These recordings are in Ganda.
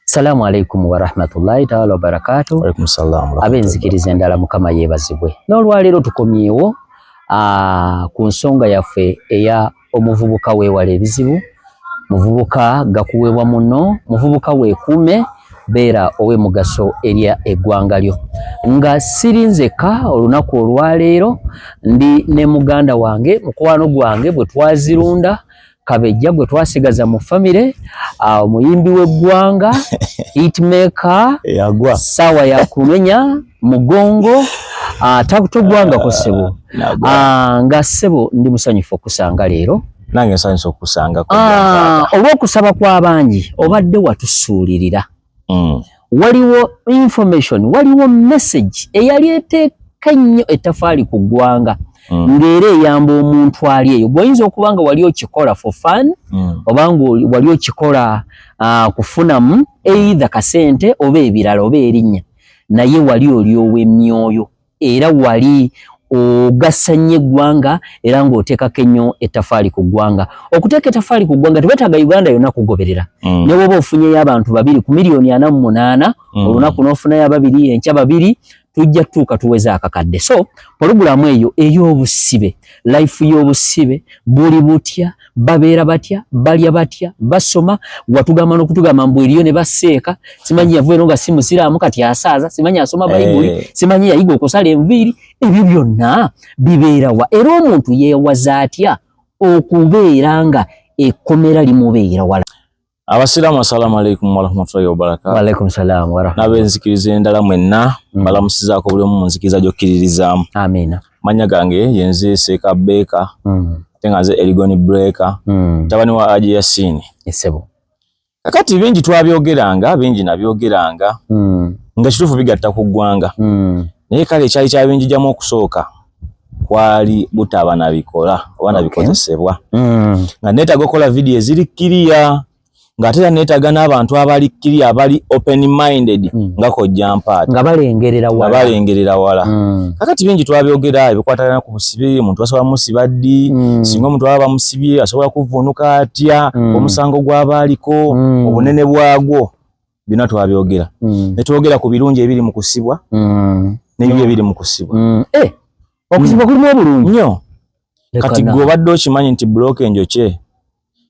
Assalamu alaikum wa rahmatullahi ta'ala wa barakatuh. Wa alaikum salam. Abenzikiriza endala mukama yebazibwe. N'olwaleero tukomyewo ku nsonga yaffe eya omuvubuka weewala ebizibu, muvubuka gakuweebwa muno, muvubuka weekuume, beera ow'emugaso erya eggwanga lyo. Nga sirinzeka olunaku olwaleero ndi ne muganda wange mukwano gwange bwe twazirunda Kabejja gwe twasigaza mu famire, omuyimbi w'eggwanga hitmaker yagwa sawa ya kumenya mugongo takutogwanga ko sebo nga sebo ndi musanyufu okusanga leero. Nange nsanyufu okusanga ko olw'okusaba kw'abangi obadde watusuulirira. Waliwo information, waliwo message eyali eteeka nnyo ettafaali ku ggwanga. Ngere eyamba omuntu ali eyo gwoyinza okubanga wali okikola for fun obanga wali okikola kufunamu either kasente oba ebirala oba erinnya, naye wali oli ow'emyoyo era wali ogassa nnyo eggwanga era ng'oteekako ennyo ettafaali ku ggwanga. Okuteeka ettafaali ku ggwanga tewetaaga Uganda yonna kugoberera. Ne bw'oba ofunyeyo abantu 2 ku milioni 48 olunaku n'ofunayo 2 enkya 2 tujja tuuka tuweza akakadde. So pologulamu eyo ey'obusibe, life y'obusibe, buli butya, babeera batya, balya batya, basoma, watugamba n'okutugamba mbu eriyo ne baseeka, simanyi yavuye nga si musiraamu kati asaaza, simanyi asoma Bayibuli, simanyi yayiga okusala enviiri, ebyo byonna bibeera wa era omuntu yeewaza atya okubeera nga ekkomera limubeera wala. Abasiraamu assalamu alaikum wa rahmatullahi wa barakatuh. Wa alaikum salam wa rahmatullahi. Nabenzikiriza endala mwenna balamusizaako buli omu nzikiriza gy'okkiririzamu. Amina. Manya gange yenze Seeka Beka ate nga nze Erigoni Breaker tabani wa Haji Yasin. Esebo. Kakati bingi twabyogeranga, bingi nabyogeranga nga kituufu bigatta ku ggwanga. Naye kale ekyali kyabinjijjamu okusooka kwali butaba nabikola oba nabikozesebwa. Nga neetaaga okukola vidiyo ezirikkiriya nga ate neetaaga n'abantu abalikkiriya abali open minded nga Kojja Mpaata nga balengerera wala. Kakati bingi twabyogera ebikwatagana ku busibe, omuntu asobola musiba ddi, singa omuntu aba bamusibye asobola kuvuunuka atya, omusango gw'abaaliko, obunene bwagwo, bino twabyogera. Ne twogera ku birungi ebiri mu kusibwa n'ebibi ebiri mu kusibwa. Okusibwa kulimu obulungi nnyo. Kati gwe obadde okimanyi nti bulooka enjokye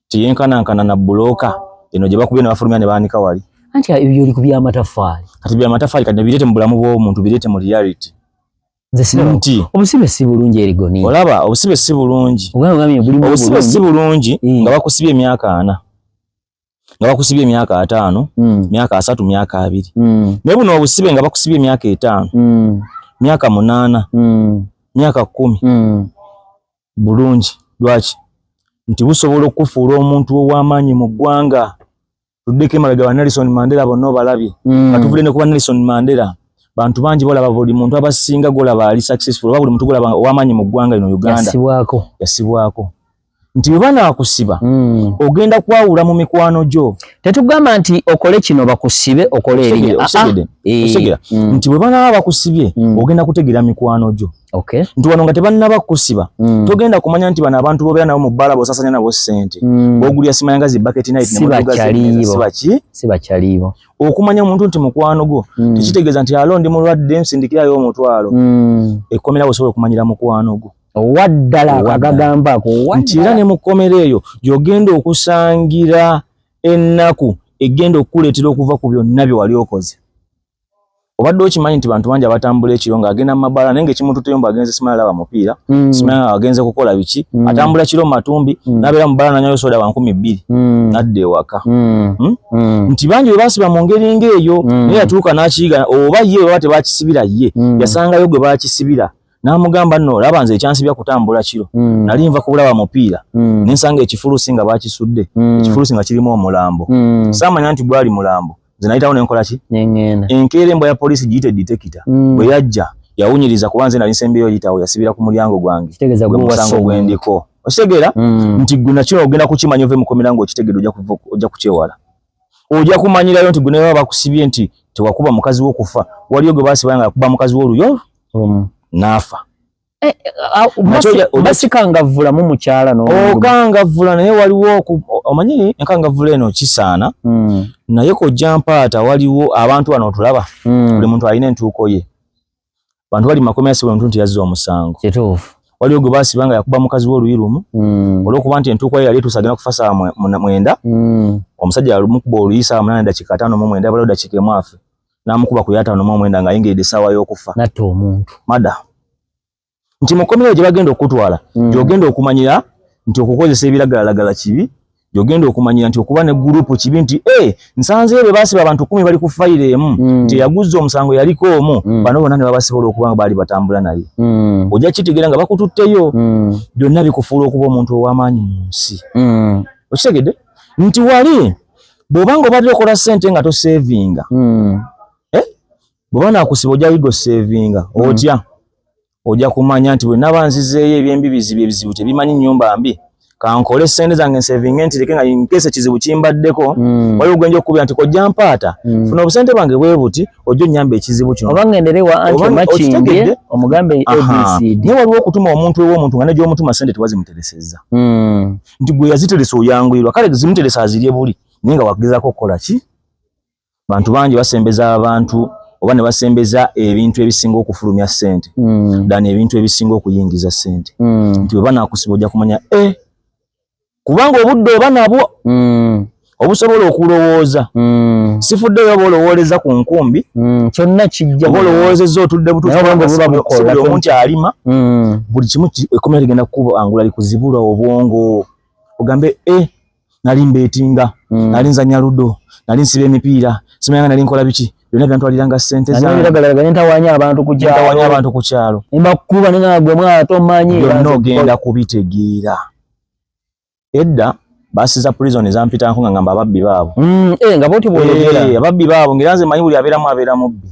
tiyenkanankana na bulooka eno gye bakubye ne bafulumya ne baanika wali. Anti ebyo oli ku by'amatafaali. Kati by'amatafaali kati ne bireete mu bulamu bw'omuntu, bireete mu reality. Nti obusibe si bulungi Erigoni. Olaba obusibe si bulungi. Obusibe si bulungi nga bakusibye emyaka 4. Nga bakusibye emyaka 5, myaka 3, myaka 2. Naye buno obusibe nga bakusibye emyaka 5, myaka 8, myaka 10. Bulungi. Lwaki? Nti busobola okufuula omuntu ow'amaanyi mu ggwanga. Tuddeko emabega wa Nelson Mandela bonna obalabye. Katuvule ne kuba Nelson Mandela. Bantu bangi bolaba buli muntu abasinga golaba ali successful oba buli muntu golaba ow'amaanyi mu ggwanga lino Uganda. Yasibwako. Nti bwe banakusiba ogenda kwawula mu mikwano gyo. Tetugamba nti okole kino bakusibe okole erinya. Osegera. Nti bwe banaba bakusibye ogenda kutegeera mikwano gyo. Nti wano nga tebannaba kusiba togenda kumanya nti bano abantu bobeera nabo mu bbala bosasanya nabo ssente bwogulya simanya zi bucket night sibakyaliibo. Okumanya omuntu nti mukwano gwo tekitegeeza nti alondi mulwadde nsindikirayo omutwalo. Ekkomera osobola okumanyira mukwano gwo waddala akagagambako nti era ne mu kkomera eyo gy'ogenda okusangira ennaku egenda okukuleetera okuva ku byonna bye wali okoze. Obadde okimanyi nti bantu bangi abatambula ekiro ng'agenda mu mabbala naye ng'ekimuntu teyomba agenze simala laba mupiira, simala agenze kukola biki, atambula kiro mu matumbi n'abeera mu bbala nanyayo soda wa 200 n'adda ewaka. Nti bangi bwe baasiba mu ngeri ng'eyo naye yatuuka n'akiyiga oba ye oba tebakisibira ye yasangayo gwe baakisibira n'amugamba nno olaba nze ekyansibya kutambula kiro nali nva kubulaba mupiira n'ensanga ekifulusi nga baakisudde, ekifulusi nga kirimu omulambo. Saamanya nti gwali mulambo. Nze nayitawo nenkola ki? Enkeera embwa ya poliisi giyite detector bwe yajja yawunyiriza kuba nze nali nsembeyo yitawo yasibira ku mulyango gwange gwe musango gwendiko. Okitegeera nti gwe nakino ogenda kukimanya ove mu kkomera ng'okitegeera ojja kukyewala. Ojja kumanyirayo nti gwe ne baba bakusibye nti tewakuba mukazi wo kufa waliyo gwe baasiba nga akuba mukazi w'oluyo n'afa. basikangavula mu mukyala no okangavula naye waliwo omanyi enkangavula eno kisaana naye ko jampaata waliwo abantu bano tulaba buli muntu alina entuuko ye bantu bali makomera sibo muntu nti yazza omusango kituufu waliwo gwe basibanga yakuba mukazi w'oluyirumu olw'okuba nti entuuko ye yali etuusagenda kufa saa 9 omusajja yamukuba oluyisa 8 dakiika 5 balo dakiika emu afe n'amukuba ku 5 nga ayingiridde essaawa y'okufa natta omuntu mada nti mukomera gye bagenda okutwala gy'ogenda okumanyira nti okukozesa ebiragalalagala kibi gy'ogenda okumanyira nti okuba ne gurupu kibi nti nsanzeyo be baasiba abantu 10 bali ku fayiro emu nti yaguzza omusango yaliko omu bano bonna ne babasobola okuba nga baali batambula naye ojja kitegeera nga bakututteyo byonna bikufuula okuba omuntu ow'amaanyi mu nsi okitegedde nti wali bw'obanga obadde okola ssente nga toseevinga bw'oba naakusiba ojja yigo seevinga otya ojja kumanya nti bwe naba nzizeeyo eby'embibizi ebizibu tebimanyi nnyumba mbi kankole ssente zange nseevinge nti leke nga inkese ekizibu kimbaddeko waliwo gwenja okukubira nti kojja mpaata funa obusente bwange bwe buti ojja onnyamba ekizibu kino oba ngenderewa anti makinge omugambe ABCD naye waliwo okutuma omuntu ew'omuntu nga ne gy'omutuma ssente tewazimuteresezza nti gwe yaziteresa oyanguyirwa kale zimuteresa azirye buli naye nga wagezaako okukola ki bantu bangi basembeza abantu oba ne basembeza ebintu ebisinga okufulumya ssente dani ebintu ebisinga okuyingiza ssente nti bwe banaakusiba ojja kumanya kubanga obudde oba nabwo obusobola okulowooza sifuddeyo oba olowooleza ku nkumbi kyonna kijja oba olowoozezza otudde butuufu omuntu alima buli kimu ekkomera ligenda kukubangula likuzibula obwongo ogambe nali mbeetinga nali nzanya ludo nali nsiba emipiira simanya nali nkola biki byonna byantwaliranga ssente zange ntawanya abantu ku kyalo embakuba nengagwe mwato omanyi byonna ogenda kubitegeera edda basiza prison ezampitanko nga ngamba ababbi baabo nga boti bwologera ababbi baabo ngira nze manyi buli abeera mubbi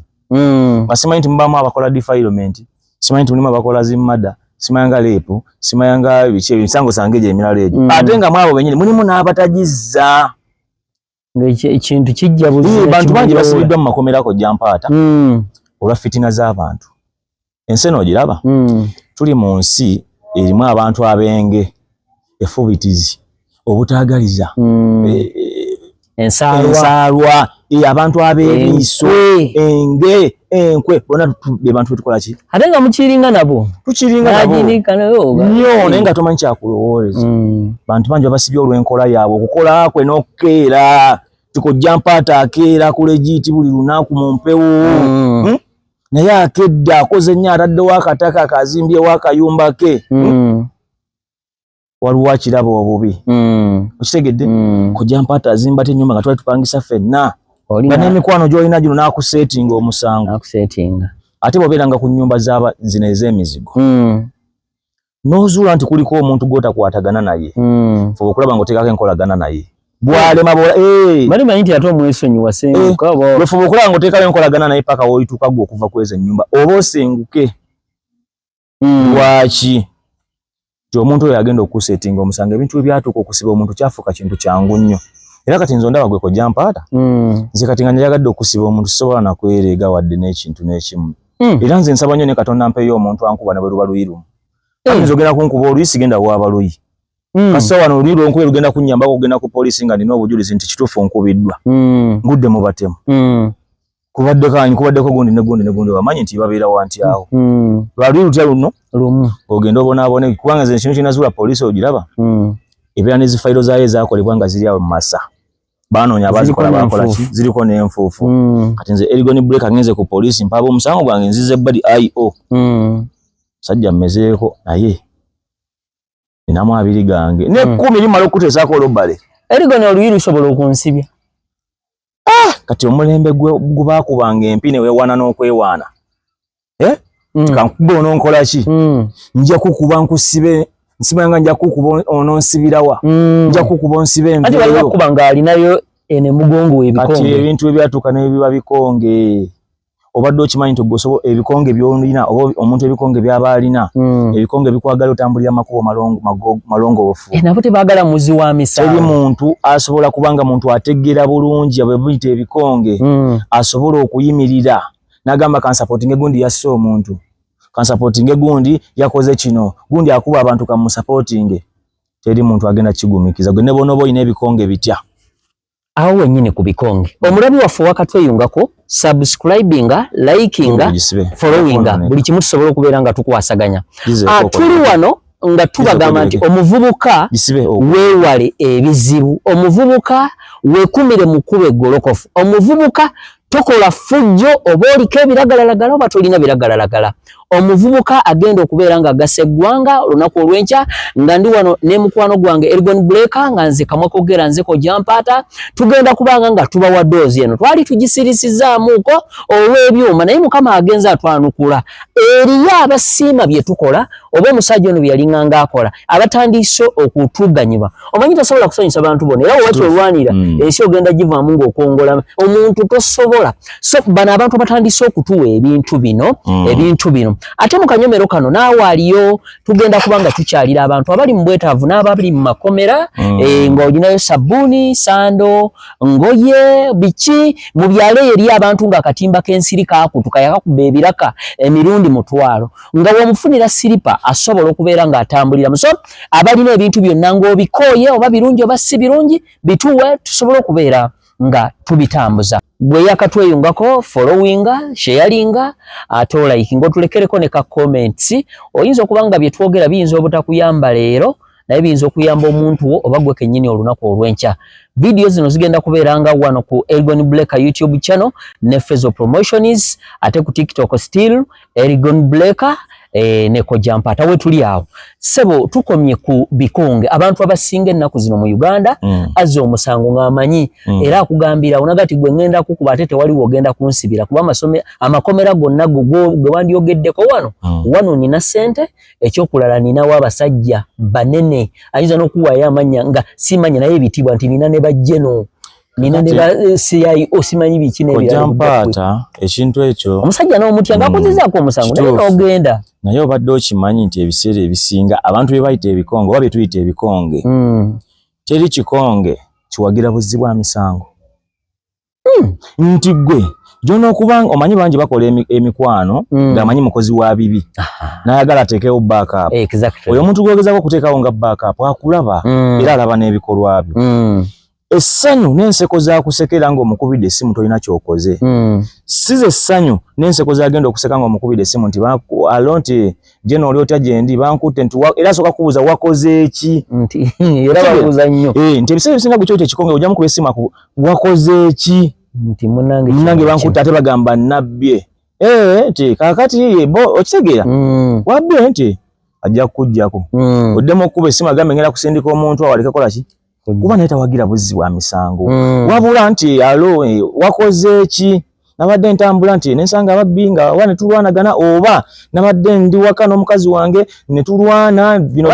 basimanyi nti mubamu abakola defilement simanyi nti mulimu abakola zimmada simanya nga leepu simanya nga biki ebisango sange gye emirala egyo ate nga mwabo bennyini mulimu n'abatagizza ekintu kijja buzi bantu bangi basibiddwa mu makomerako jampaata olwa fitina z'abantu ensi eno ogiraba tuli mu nsi erimu abantu abenge efubitizi obutaagaliza ensaalwa abantu ab'ebiiso enge enkwe bonna be bantu betukola ki ate nga mukiringa nabo nnyo naye nga tomanyi kyakulowooleza bantu bangi babasibye olw'enkola yaabwe okukola kwe n'okkeera tikojja mpaata akeera ku legiiti buli lunaku mu mpewo naye akedda akoze nnyo ataddewo akataka akazimbyewo akayumba ke waliwo akiraba obubi okitegedde kojja mpaata azimba te ennyumba nga twali tupangisa ffenna nga n'emikwano gy'olina gino n'akuseetinga omusango ate bw'obeeranga ku nnyumba zino ez'emizigo n'ozuula nti kuliko omuntu gw'otakwatagana naye fuba okulaba ng'oteekako enkolagana naye bw'alema balimanyi nti ate omwesonyiwa senguka lwefuba okulaba ng'oteekako enkolagana naye paka w'olituuka gwe okuva kweza ennyumba oba osenguke lwaki nti omuntu oyo agenda okuseetinga omusango ebintu ebyatuuka okusiba omuntu kyafuuka kintu kyangu nnyo era kati nze ondaba gwe kojja mpaata nze kati nga njagadde okusiba omuntu sisobola nakwereega wadde n'ekintu n'ekimu era nze nsaba nnyo ne Katonda ampeeyo omuntu ankuba ne bwe luba luyirumu kati nze ogenda kunkuba oluyi genda bwaba luyi kasita wano oluyi lwonkubye lugenda kunnyambako okugenda ku poliisi nga nina obujulizi nti kituufu nkubiddwa ngudde mu batemu kubaddeko gundi ne gundi bamanyi nti babeera wanti awo lwaluyi lutya luno ogenda obonaabone kubanga nze kino kinazuula poliisi ogiraba ebeera ne zifayiro zaayo ezaakolebwa nga ziri awo mu masa baanoonya abazikola bakola ki ziriko n'enfuufu kati nze Erigon Breaker ngenze ku poliisi mpaaba omusango gwange nzize ebbadi IO sajja mmezeeko naye ninamu 2 gange ne 10 limala okuteesaako olubbale Erigon oluyi lusobola okunsibya kati omulembe gubaakubanga empi ne weewaana n'okwewaana kankuba ononkola ki nja kukuba nkusibe nsimanga nja kukuba ononsibirawa nja kukuba onsibe enviiro ati bali bakubanga alinayo ene mugongo ebikonge kati ebintu ebyatuuka n'ebiba bikonge obadde okimanyi nti gwosobola ebikonge by'olina oba omuntu ebikonge by'aba alina ebikonge bikwagala otambulira makubo malongoofu nabo tebaagala muzi wa misango teri muntu asobola kubanga muntu ategeera bulungi bwe buyita ebikonge asobola okuyimirira n'agamba kansapootinga egundi yasse omuntu supporting gundi yakoze kino gundi akuba abantu kamu supporting teri muntu agenda kigumikiza gwe ne bonobo ine bikonge bitya awo wenyine ku bikonge omulabi waffe wakatweyungako subscribinga likinga followinga buli kimu tusobola okubeera nga tukwasaganya tuli wano nga tubagamba nti omuvubuka weewale ebizibu omuvubuka wekumire mu kuba eggolokofu omuvubuka tokola fujjo oba oliko ebiragalalagala oba tolina biragalalagala omuvubuka agenda okubeera nga agasa eggwanga olunaku olw'enkya nga ndi wano ne mukwano gwange Elgon Breaker nga nze Kamwekogera nzeko Jampata tugenda kubanga nga tubawa doozi eno twali tugisirisizaamuuko olw'ebyuma naye Mukama agenza atwanukula eriyo abasiima bye tukola oba omusajja ono bye yalinganga akola abatandise okutuganyibwa omanyi tosobola kusanyusa abantu bonna era wewaki olwanira ensi ogenda givaamu ng'okongola omuntu tosobola so bano abantu batandise okutuwa ebintu bino ate mu kanyomero kano naawe aliyo tugenda kubanga tukyalira abantu abali mu bwetaavu n'abali mu makomera ng'olinayo sabbuuni sando ngoye biki mu byalo eri abantu ng'akatimba k'ensiri kaakutuka yakakuba ebiraka emirundi mutwalo nga bw'omufunira siripa asobola okubeera ng'atambuliramu so abalina ebintu byonna ng'obikooye oba birungi oba si birungi bituwe tusobole okubeera nga tubitambuza gwe yakatweyungako followinga sharinga ate like ngotulekereko ne ka comments oyinza okubanga bye twogera biyinza obutakuyamba leero naye biyinza okuyamba omuntu wo oba gwe kennyini olunaku olw'enkya video zino zigenda kubeeranga wano ku Elgon Breaker YouTube channel ne Fezo Promotions ate ku TikTok still Elgon Breaker neko Jampata we tuli awo sebo tukomye ku bikonge abantu abasinga ennaku zino mu Uganda azza omusango ng'amanyi era akugambira onagati gwe ngenda kukuba ate tewali wogenda kunsibira kuba amakomera gonna gwe wandyogeddeko wano nina ssente ekyokulala ninawo abasajja banene ayinza n'okuwaayo amanya nga simanya naye ebitibwa nti nina ne bajjeno nina ne ba CIO simanyi biki n'ebirala Jampata ekintu ekyo omusajja n'omutya ng'akuzizaako omusango naye n'ogenda naye obadde okimanyi nti ebiseera ebisinga abantu bye bayita ebikonge oba bye tuyita ebikonge teri kikonge kiwagira buzzi bwa misango nti gwe gy'onookubanga omanyi bangi bakola emikwano ng'amanyi mukozi wa bibi n'ayagala ateekewo backup oyo omuntu gw'ogezaako okuteekawo nga backup akulaba era alaba n'ebikolwa byo essanyu n'enseko z'akusekera ng'omukubidde essimu tolina ky'okoze size essanyu n'enseko z'agenda okuseka ng'omukubidde essimu nti alo nti gye n'oli otya gye ndi bankutte nti era asooka kubuuza wakoze eki era babuuza nnyo nti ebiseera ebisinga gwe kyoyita ekikonge ojja mukuba essimu wakoze eki nti munnange bankutte ate bagamba nabbye nti kaakati okitegeera wabbye nti ajja kukuggyako oddemu okuba essimu agambe ngenda kusindika omuntu awaleke kola ki kuba naye tawagira buzzi bwa misango wabula nti alo wakoze eki nabadde ntambula nti nensanga ababbi nga wa ne tulwanagana oba nabadde ndi waka n'omukazi wange ne tulwana bino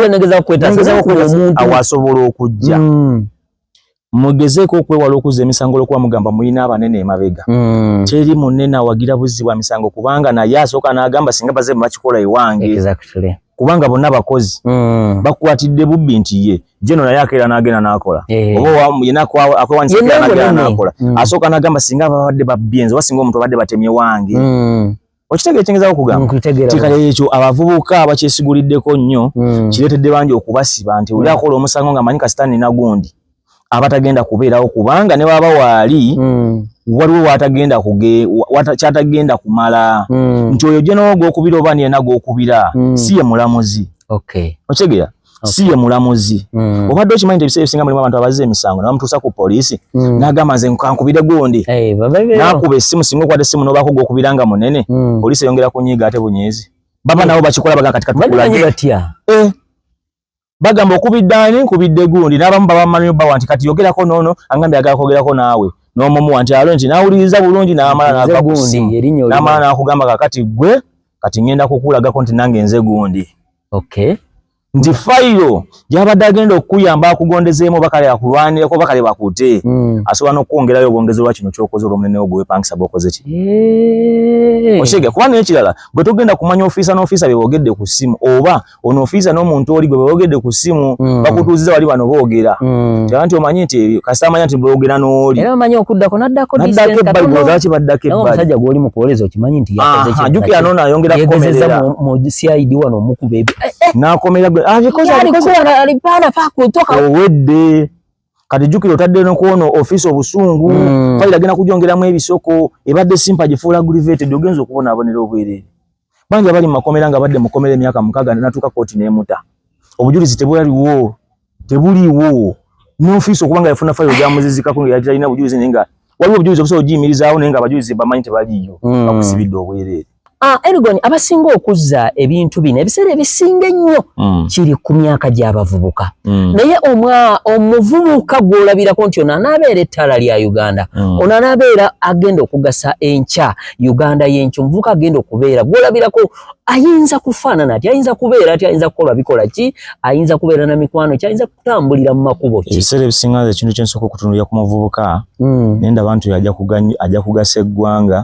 negeza omuntu awasobola okujja mugezeeko okwewala okuzza emisango olwokuba mugamba muyina abanene emabega teri munene awagira buzzi bwa misango kubanga naye asooka n'agamba singa baze bakikola ewange kubanga bonna bakozi bakwatidde bubbi nti ye jeno naye akeera n'agenda n'akola oba yena akwewanisa n'agenda n'akola asooka n'agamba singa babadde babyenze oba singa omuntu abadde batemye wange okitegeera ekyengezaako okugamba tikale ekyo abavubuka abakyesiguliddeko nnyo kireetedde bangi okubasiba nti oli akola omusango ng'amanyi kasita nina gundi abatagenda kubeerawo kubanga ne baba waali waliwo kyatagenda kumala nti oyo gye nawo gw'okubira oba niyena gw'okubira si ye mulamuzi okitegeera si ye mulamuzi obadde okimanyi nti ebiseera ebisinga mulimu abantu abazza emisango ne bamutuusa ku poliisi n'agamba nze kankubire gundi n'akuba essimu singa okwata essimu n'obaako gw'okubira nga munene poliisi eyongera kunyiiga ate bunyiizi baba nabo bakikola baga kati katukulage bagamba okubidde ani nkubidde gundi n'abamu babamanyi bawa nti kati yogerako noono angambye agala kwogerako naawe n'omumu nti alo nti nawuliriza bulungi n'amala n'akugamba kakati gwe kati ngenda kukulagako nti nange nze gundi nti fayiro gyabadde agenda okuyamba akugondezeemu bakale akulwanireko bakale bakute asobola n'okwongerayo obwongezi lwa kino ky'okoze olw'omunene wo gwepangisa bw'okoze ki oshege kuba n'ekirala bwe togenda kumanya ofiisa n'ofiisa bye boogedde ku ssimu oba ono ofiisa n'omuntu oli gwe boogedde ku ssimu bakutuuziza wali bano boogera nti omanyi nti kasita amanya nti boogera n'oli era omanyi okuddako naddako ebbali lwaki baddako ebbali omusajja gw'oli mu kuwoleza okimanyi nti jjukira n'ono ayongera kukomerera mu CID wano omukuba n'akomerera owedde kati jjukira otadde n'okuwona ofiisi obusungu fayiro agenda kujongeramu ebisoko ebadde simpa gifuula aggravated ogenza okubonaabonera obwereere bangi abali mu makomera nga badde mukomera emyaka 6 natuuka kooti n'emuta obujulizi tebuliiwo n'ofiisi okuba nga yafuna fayiro gyamuzizikako nga talina bujulizi naye nga waliwo obujulizi obusobola ogiyimirizaawo naye nga abajulizi bamanyi tebaliiyo bakusibidde obwereere Elgon abasinga okuzza ebintu bino ebiseera ebisinga ennyo kiri ku myaka gy'abavubuka naye omuvubuka gw'olabirako nti ono anaabeera ettaala lya Uganda ono anaabeera agenda okugasa enkya Uganda y'enkya omuvubuka agenda okubeera gw'olabirako ayinza kufaanana ati ayinza kubeera ati ayinza kukola bikola ki ayinza kubeera na mikwano ki ayinza kutambulira mu makubo ki ebiseera ebisinga nze ekintu kye nsooka okutunuulira ku muvubuka naye ndaba nti ajja kugasa eggwanga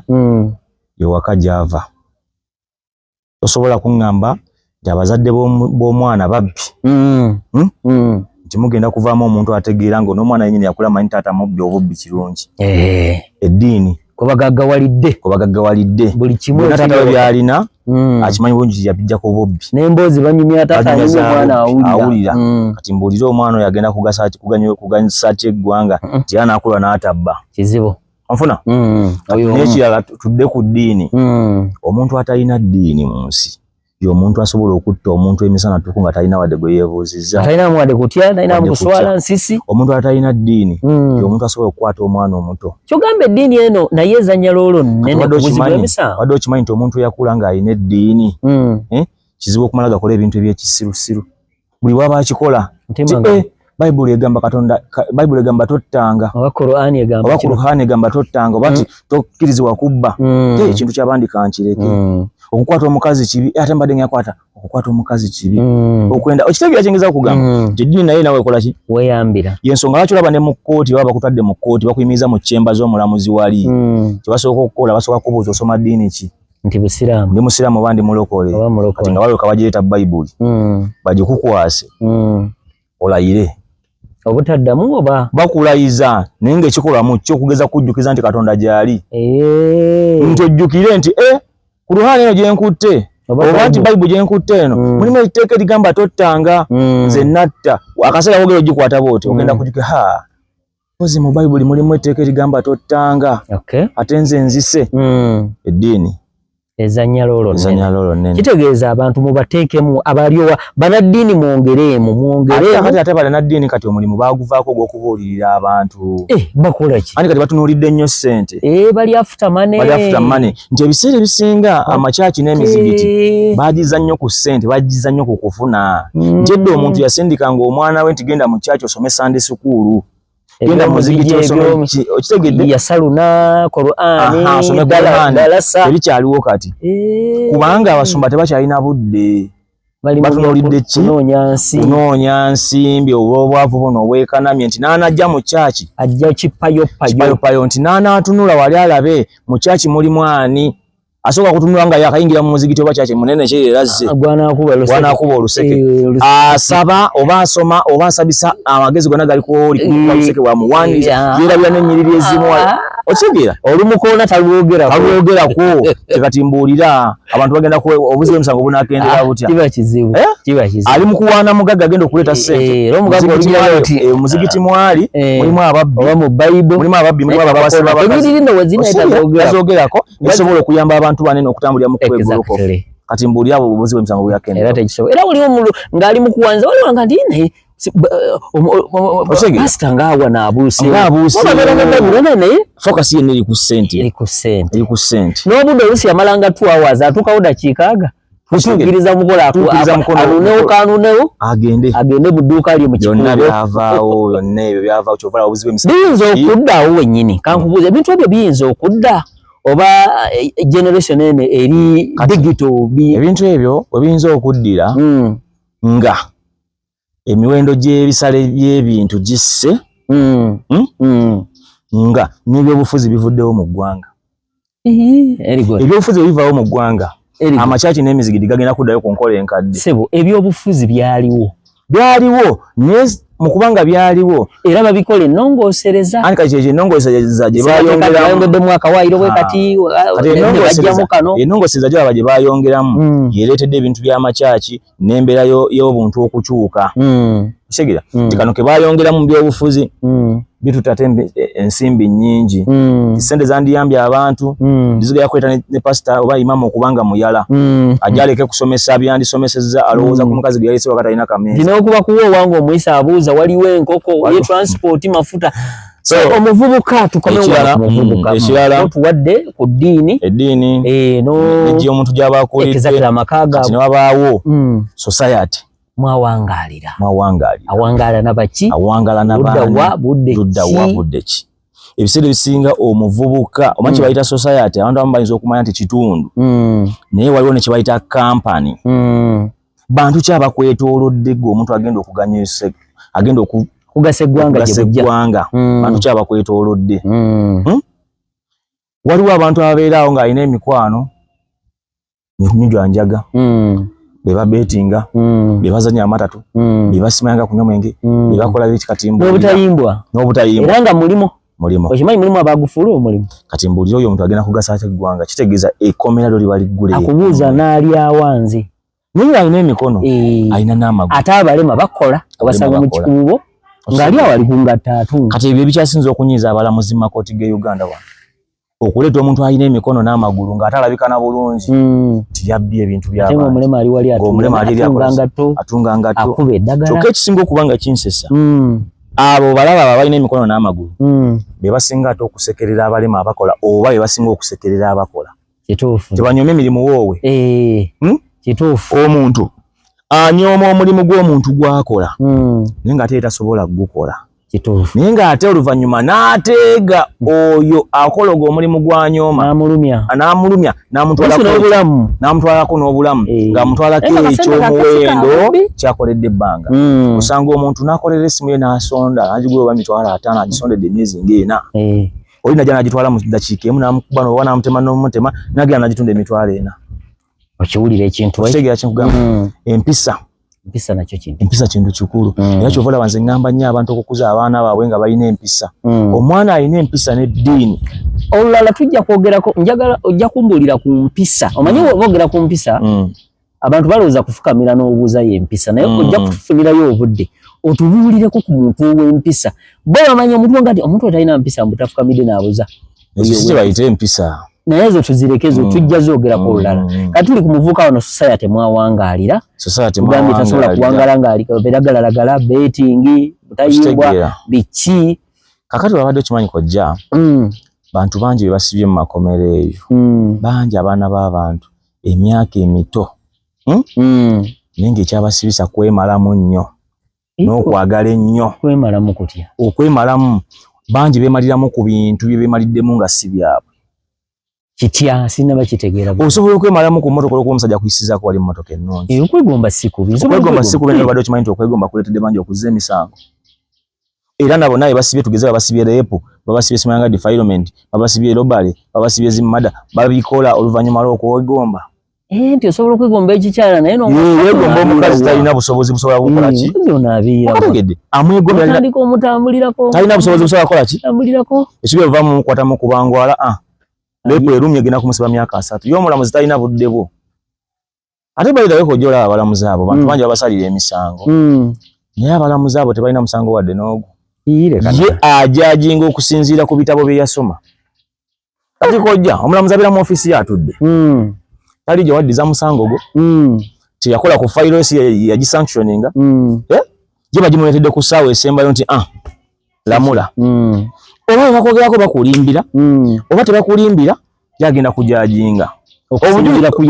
ewaka gy'ava tosobola kuŋŋamba nti abazadde b'omwana babbi nti mugenda kuvaamu omuntu ategeera nga n'omwana yennyini yakula manyi taata mubbi obubbi kirungi eddiini kwebagaggawalidde buli kimu taata we byalina akimanyi bulungi yabijjako bubbi n'emboozi banyumya taata omwana awulira kati mbuulire omwana oyo agenda kugasa ki eggwanga nti era n'akula n'atabba kizibu onfuna n'ekirala tudde ku ddiini omuntu atalina ddiini mu nsi y'omuntu asobola okutta omuntu emisana tuku nga talina wadde gwe yeebuuzizza talina wadde kutya talina kuswala nsisi omuntu atalina ddiini y'omuntu asobola okukwata omwana omuto kyogamba eddiini eno naye ezannya loolo nnene kubuzibu emisango wadde okimanyi nti omuntu yakula ng'alina eddiini kizibu okumala gakola ebintu ebyekisirusiru buli waba akikola Bayibuli egamba Katonda Bayibuli egamba tottanga oba Qur'ani egamba tottanga oba tokkirizibwa kubba ekintu ky'abandika nkireke okukwata omukazi kibi ate mbadde ngyakwata okukwata omukazi kibi okwenda okitegeera kyengeza okugamba nti eddiini naye nawe ekola ki weeyambira y'ensonga lwaki olaba ne mu kkooti baba bakutadde mu kkooti bakuyimiriza mu kyemba z'omulamuzi wali kyebasooka okukola basooka kubuuza osoma ddiini ki nti busiraamu ndi musiraamu oba ndi mulokole kati nga balyoka bagireeta Bayibuli bagikukwase olayire obutaddamu oba bakulayiza naye ng'ekikolamu kyo okugeza kujjukiza nti Katonda gy'ali nti ojjukire nti ku Ruhani eno gye nkutte oba nti Bayibuli gye nkutte eno mulimu etteeka erigamba tottanga nze natta akaseera wogera ogikwata bw'oti ogenda kujjukira ozi mu Bayibuli mulimu etteeka erigamba tottanga ate nze nzise eddiini ezannya loolo nnene kitegeeza abantu mubateekemu abalyowa banaddiini mwongereemu ate banaddiini kati omulimu baaguvaako ogw'okubuulirira abantu bakola ki ani kati batunuulidde nnyo ssente bali after money nti ebiseera ebisinga amakyaki n'emizigiti baagiza nnyo ku ssente bagiza nnyo ku kufuna nti edda omuntu yasindikanga omwana we nti genda mu kyaki osome Sunday school genda muzigiti okitegedde yasaluna Qur'ani dalasa ebikyaliwo kati kubanga abasumba tebakyalina budde batunuulidde ki kunoonya nsimbi obwavu buno obwekanamye nti n'anajja mu kyaki ajja kipayopayo nti n'anaatunula wali alabe mu kyaki mulimu ani asooka kutunula nga yakayingira mu muzigiti oba kyaki munene kyerera azze wanaakuba oluseke asaba oba asoma oba asabisa amagezi gonna galiko oluseke wamuwaniriza yeerabira n'ennyiriri ezimu okitegeera olumukoona talwogerako tekati mbuulira abantu bagenda obuzibu emisango bunaakendera butya ali mu kuwaana mugagga agenda okuleeta ssente muzigiti mwali mulimu ababbi mulimu ababbi mulimu ababazoogerako esobola okuyamba abantu banene okutambulira mu kwegolokofu kati mbuulira abo obuzibu emisango buyakendera era oli omuntu ng'ali mu kuwanza waliwanga ndi pasita ngaawa naabuuse focus yenna eri ku ssente n'obudde oluusi yamalanga 2 hours atuukawo dakiika aga kutuukiriza mukola anunewo agende mu dduuka lye mu byonna byavaawo byonna ebyo byavaawo kyovala obuzibu biyinza okuddaawo wennyini kankubuuza ebintu ebyo biyinza okudda oba generation ene eri digital ebintu ebyo we biyinza okuddira nga emiwendo gy'ebisale by'ebintu gisse nga n'ebyobufuzi bivuddewo mu ggwanga. Ebyobufuzi bivaawo mu ggwanga, amakyaki n'emizigiti gagenda kuddayo ku nkola enkadde. Sebo, ebyobufuzi byaliwo naye mu kubanga byaliwo era babikola ennongoosereza. Anti kati ennongoosereza gye bayongeramu mwaka waayiro bwe kati bajjamu kano. Ennongoosereza gy'aba gye bayongeramu yeereetedde ebintu by'amakyaki n'embeera y'obuntu okukyuka. Segera nti kano ke bayongeramu mu byobufuzi bitutate ensimbi nnyingi. Sente zandiyambye abantu ndizigera kweta ne pasita oba imamu okubanga muyala ajaleke kusomesa byandisomesezza alowooza ku mukazi gwe yalese wakati alina kameeza. Dino okuba kuwa owange omuyisa abuuza waliwo enkoko ye transport mafuta. So omuvubuka tukomewa ekirala tuwadde ku ddiini eddiini n'ejja omuntu gy'abakulidde kati ne wabaawo society mwawangalira awangala nabaki awangala n'abandi ludda wa budde ki. Ebiseera ebisinga omuvubuka omanyi kye bayita society abantu abamu bayinza okumanya nti kitundu naye waliwo ne kye bayita company. Bantu ki abakwetoolodde gwe omuntu agenda okuganyisa agenda kugasa eggwanga bantu ki abakwetoolodde. Waliwo abantu ababeeraawo ng'alina emikwano migwanjaga beba betinga bebazanya amatatu bebasimanga kunywa mwenge bebakola biki katimbo n'obutayimbwa era nga mulimo okimanyi mulimu abagufulu omulimu kati mbulira oyo omuntu agenda kugasa eggwanga kitegeeza ekkomera lyo liba liggule akubuuza n'ali awanze naye alina emikono alina n'amagulu ate abalema bakola obasanga mu kikuubo ng'ali awali kungatta atunga. Kati ebyo ebikyasinza okunyiiza abalamuzi mu makooti ge Uganda wano okuleeta omuntu alina emikono n'amagulu ng'ate alabikana bulungi tiyabbye ebintu by'abantu. Omulema ali wali atunga ngatto akuba eddagala. Kyokka ekisinga okuba nga kinsesa abo balaba abo balina emikono n'amagulu be basinga ate okusekerera abalema abakola oba be basinga okusekerera abakola. Kituufu tebanyoma emirimu woowe. Kituufu omuntu anyooma omulimu gw'omuntu gwakola naye ng'ate tasobola gukola. Naye ng'ate oluvannyuma n'ateega oyo akologa omulimu gw'anyooma n'amulumya n'amutwalako n'obulamu ng'amutwalako ekyomuwendo kyakoledde ebbanga. Osanga omuntu n'akolera essimu ye n'asonda n'agigula oba emitwalo 5 agisondedde emyezi ng'ena oli najja n'agitwala mu ddakiika emu n'amukuba n'oba n'amutema n'omutema n'agenda n'agitunda emitwalo 4. Okiwulira ekintu ekitegeera kyekugamba empisa kintu kikulu era kyova olaba nze ngamba nnyo abantu okukuza abaana baabwe nga balina empisa. Omwana alina empisa n'eddiini. Olulala tujja kwogerako njagala ojja kumbuulira ku mpisa. Omanyi boogera ku mpisa abantu balowooza kufukamira n'obuuza y'empisa naye ojja kutufunirayo obudde otubuulireko ku muntu ow'empisa. Bo bamanyi omuntu nga omuntu atalina mpisa mbutafukamidde n'abuuza. Ekyo bayita empisa. Naye ezo tuzirekezo tujja zoogerako olulala. Kati tuli ku muvubuka wano society mwawangaalira. Ugambye tasobola kuwangala ng'alagala betting butayimbwa biki. Kakati babadde okimanyi kojja bantu bangi be basibye mu makomero eyo bangi abaana b'abantu emyaka emito naye ng'ekyabasibisa kwemalamu nnyo n'okwagala ennyo. Kwemalamu kutya? Okwemalamu bangi beemaliramu ku bintu bye beemaliddemu nga si byabwe. Kitya sinna bakitegeera. Osobola okwemalamu ku mmotoka olw'okuba omusajja akuyisizaako wali mu mmotoka ennungi. Okwegomba si kubi. Okwegomba si kubi naye babadde okimanyi nti okwegomba kuleetedde bangi okuzza emisango. Era nabo naye basibye tugeze babasibye reepu, babasibye simanga defilement, babasibye robbery, babasibye zimmada, babikola oluvannyuma lw'okwegomba. Nti osobola okwegomba ekikyala naye wegomba omukazi talina busobozi busobola kukola ki? Otegedde amwegombera omutambulirako talina busobozi busobola kukola ki? Tambulirako ekibya ova mu mukwatamu kubangwala leepu erumye genda kumusiba myaka 3 y'omulamuzi talina budde bwo. Ate balirayo kojjola abalamuzi abo bantu bangi babasalira emisango naye abalamuzi abo tebalina musango wadde n'ogwo. Ye ajajinga okusinziira ku bitabo bye yasoma. Kati kojja omulamuzi abeera mu ofiisi yatudde tali gye waddiza musango gwo teyakola ku fayiro esi yagisanctioninga gye bagimuleetedde ku ssaawa esembayo nti lamula oba bakwogerako bakulimbira oba tebakulimbira yagenda kujajinga okusinziira ku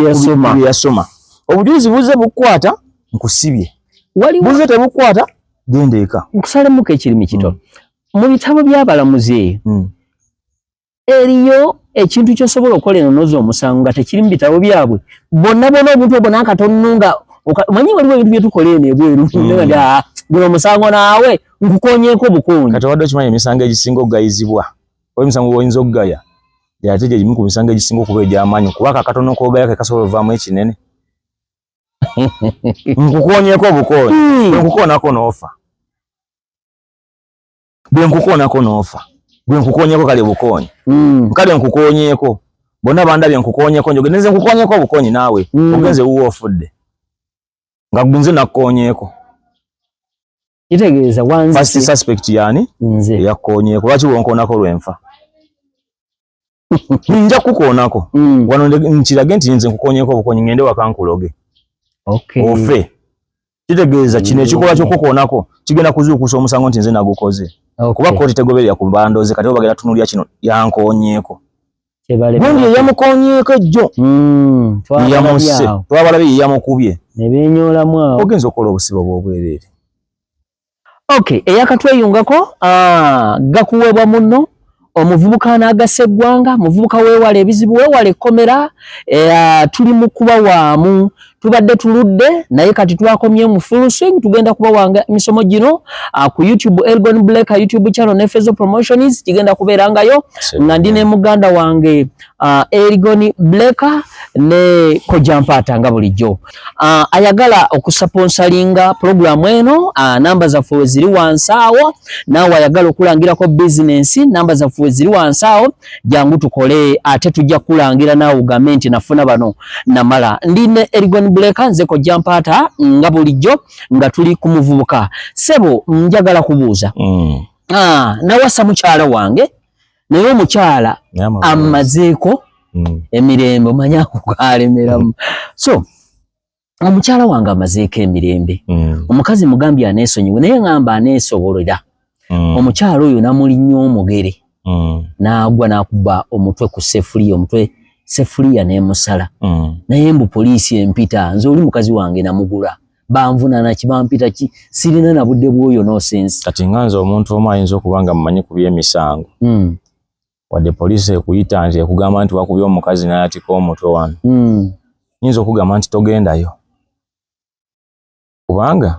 yasoma. Obujulizi buzze bukwata nkusibye buzze tebukwata genda eka. Nkusalemuko ekirimi kito mu bitabo by'abalamuzi eriyo ekintu ky'osobola okukola enonoza omusango nga tekiri mu bitabo byabwe bonna omuntu obwo n'akatono nga omanyi waliwo ebintu bye tukola eno ebweru guno musango naawe nkukonyeko bukonyi kati wadde okimanyi emisango egisinga okugayizibwa oyo emisango oyinza okugaya ate gyegimu ku misango egisinga okuba egy'amaanyi kuba akatono k'ogaya ke kasobola ovaamu ekinene nkukonyeko obukonyi bwenkukoonako n'ofa bwenkukonyeko kale bukonyi kale nkukonyeko bonna bandabye nkukonyeko njogedde nze nkukonyeko obukonyi naawe ogenze wuwo ofudde nga gunze nakukonyeko kitegeeza wanzi first suspect yani nze yakonyeko lwaki wonkonako lwenfa nja kukoonako wano nkirage nti nze nkukonyeko obukonyi ngende wakankuloge ofe kitegeeza kino ekikolwa ky'okukoonako kigenda kuzuukusa omusango nti nze nagukoze kuba kooti tegoberera ku bandoze kati bagenda tunuulira kino yankonyeko gundi eyamukonyeko ejjo yamusse twabalabye yamukubye nebenyoolamu awo ogenza okukola obusibo bw'obwereere eyakatweyungako gakuweebwa muno omuvubuka n'agassa eggwanga muvubuka weewala ebizibu weewala ekkomera tuli mu kuba waamu tubadde tuludde naye kati twakomye mu full swing tugenda kuba wanga emisomo gino ku YouTube Elgon Black YouTube channel ne Fezo Promotions kigenda kubeerangayo nga ndi ne muganda wange Elgon Black ne Kojampata nga bulijjo ayagala okusponsoringa program eno namba zaffe ziri wansi awo naawe ayagala okulangirako business namba zaffe ziri wansi awo jangu tukole ate tujja kulangira naawe ugambe nti nafuna bano namala ndine Elgon Black nze Kojampata nga bulijjo nga tuli ku muvubuka sebo njagala kubuuza nawasa mukyala wange naye omukyala amazeeko emirembe omanya kukalemeramu so omukyala wange amazeeko emirembe omukazi mugambye aneesonyiwe naye ngamba aneesobolera omukyala oyo namulinnyo omugere n'agwa n'akuba omutwe ku sefuliya omutwe sefuliya n'emusala naye mbu poliisi empita nze oli mukazi wange namugula banvunana kibampita ki sirina na budde bwoyo no sense kati nga nze omuntu omu ayinza okuba nga mumanyi ku by'emisango wadde poliisi ekuyita nti ekugamba nti wakubye omukazi n'ayatika omutwe wano nyinza okugamba nti togendayo kubanga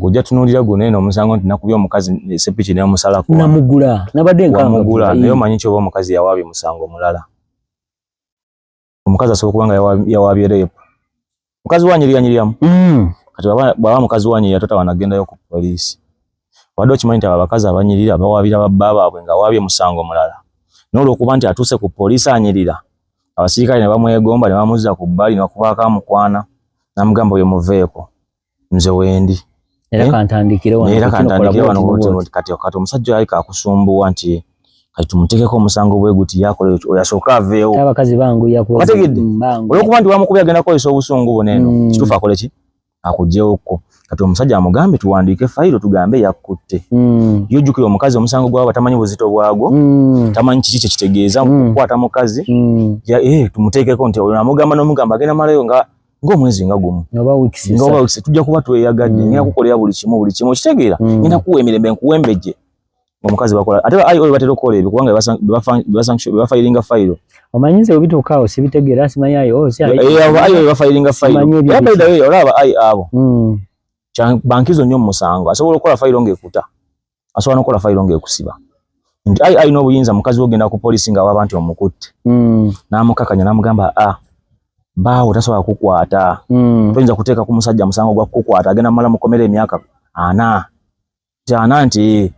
ojja tunuulira guno eno omusango nti nakubye omukazi sepiki n'emusalako namugula nabadde nkangagula naye omanyi kyoba omukazi yawaabye musango mulala omukazi asobola kuba nga yawaabye reepu mukazi wanyiriyanyiryamu kati bwaba mukazi wanyirira totawanagendayo ku poliisi wadde okimanyi nti abo abakazi abanyirira bawaabira babba baabwe nga waabye musango mulala n'olwokuba nti atuuse ku poliisi anyirira abasirikale ne bamwegomba ne bamuzza ku bbali ne bakubaako amukwana n'amugamba oyo muveeko nze wendi era kantandikire wano kati omusajja yali kakusumbuwa nti kati tumuteekeko omusango bwe guti yakola oyasooka aveewo abakazi bangu yategedde olwokuba nti wamukubye agenda kukozesa obusungu buneeno kituufu akole ki akugyewoko kati omusajja amugambe tuwandiike fayiro tugambe yakutte yojjukira omukazi omusango gwaba tamanyi buzito bwagwo tamanyi kiki kyekitegeeza kukwata mukazi tumuteekeko nti oyo namugamba n'omugamba agenda malayo ng'omwezi nga gumu oba wiiki tujja kuba tweyagadde ngenda kukolera buli kimu okitegeera ngenda kuwa emirembe nkuwa embejje omukazi bakola ate oyo batera okukola ebyo kubanga bebafayiringa fayiro omanyi nze obituukaawo sibitegeera simanyi ayo bebafayiringa fayiro yabayidayo olaba ayi abo bankizo nnyo mu musango asobola okukola fayiro ng'ekuta asobola n'okukola fayiro ng'ekusiba nti ayi alina obuyinza mukazi wogenda ku poliisi nga waba nti omukutte n'amukakanya n'amugamba baawo tasobola kukwata toyinza kuteeka ku musajja musango gwa kukwata agenda mala mukomera emyaka 4 nti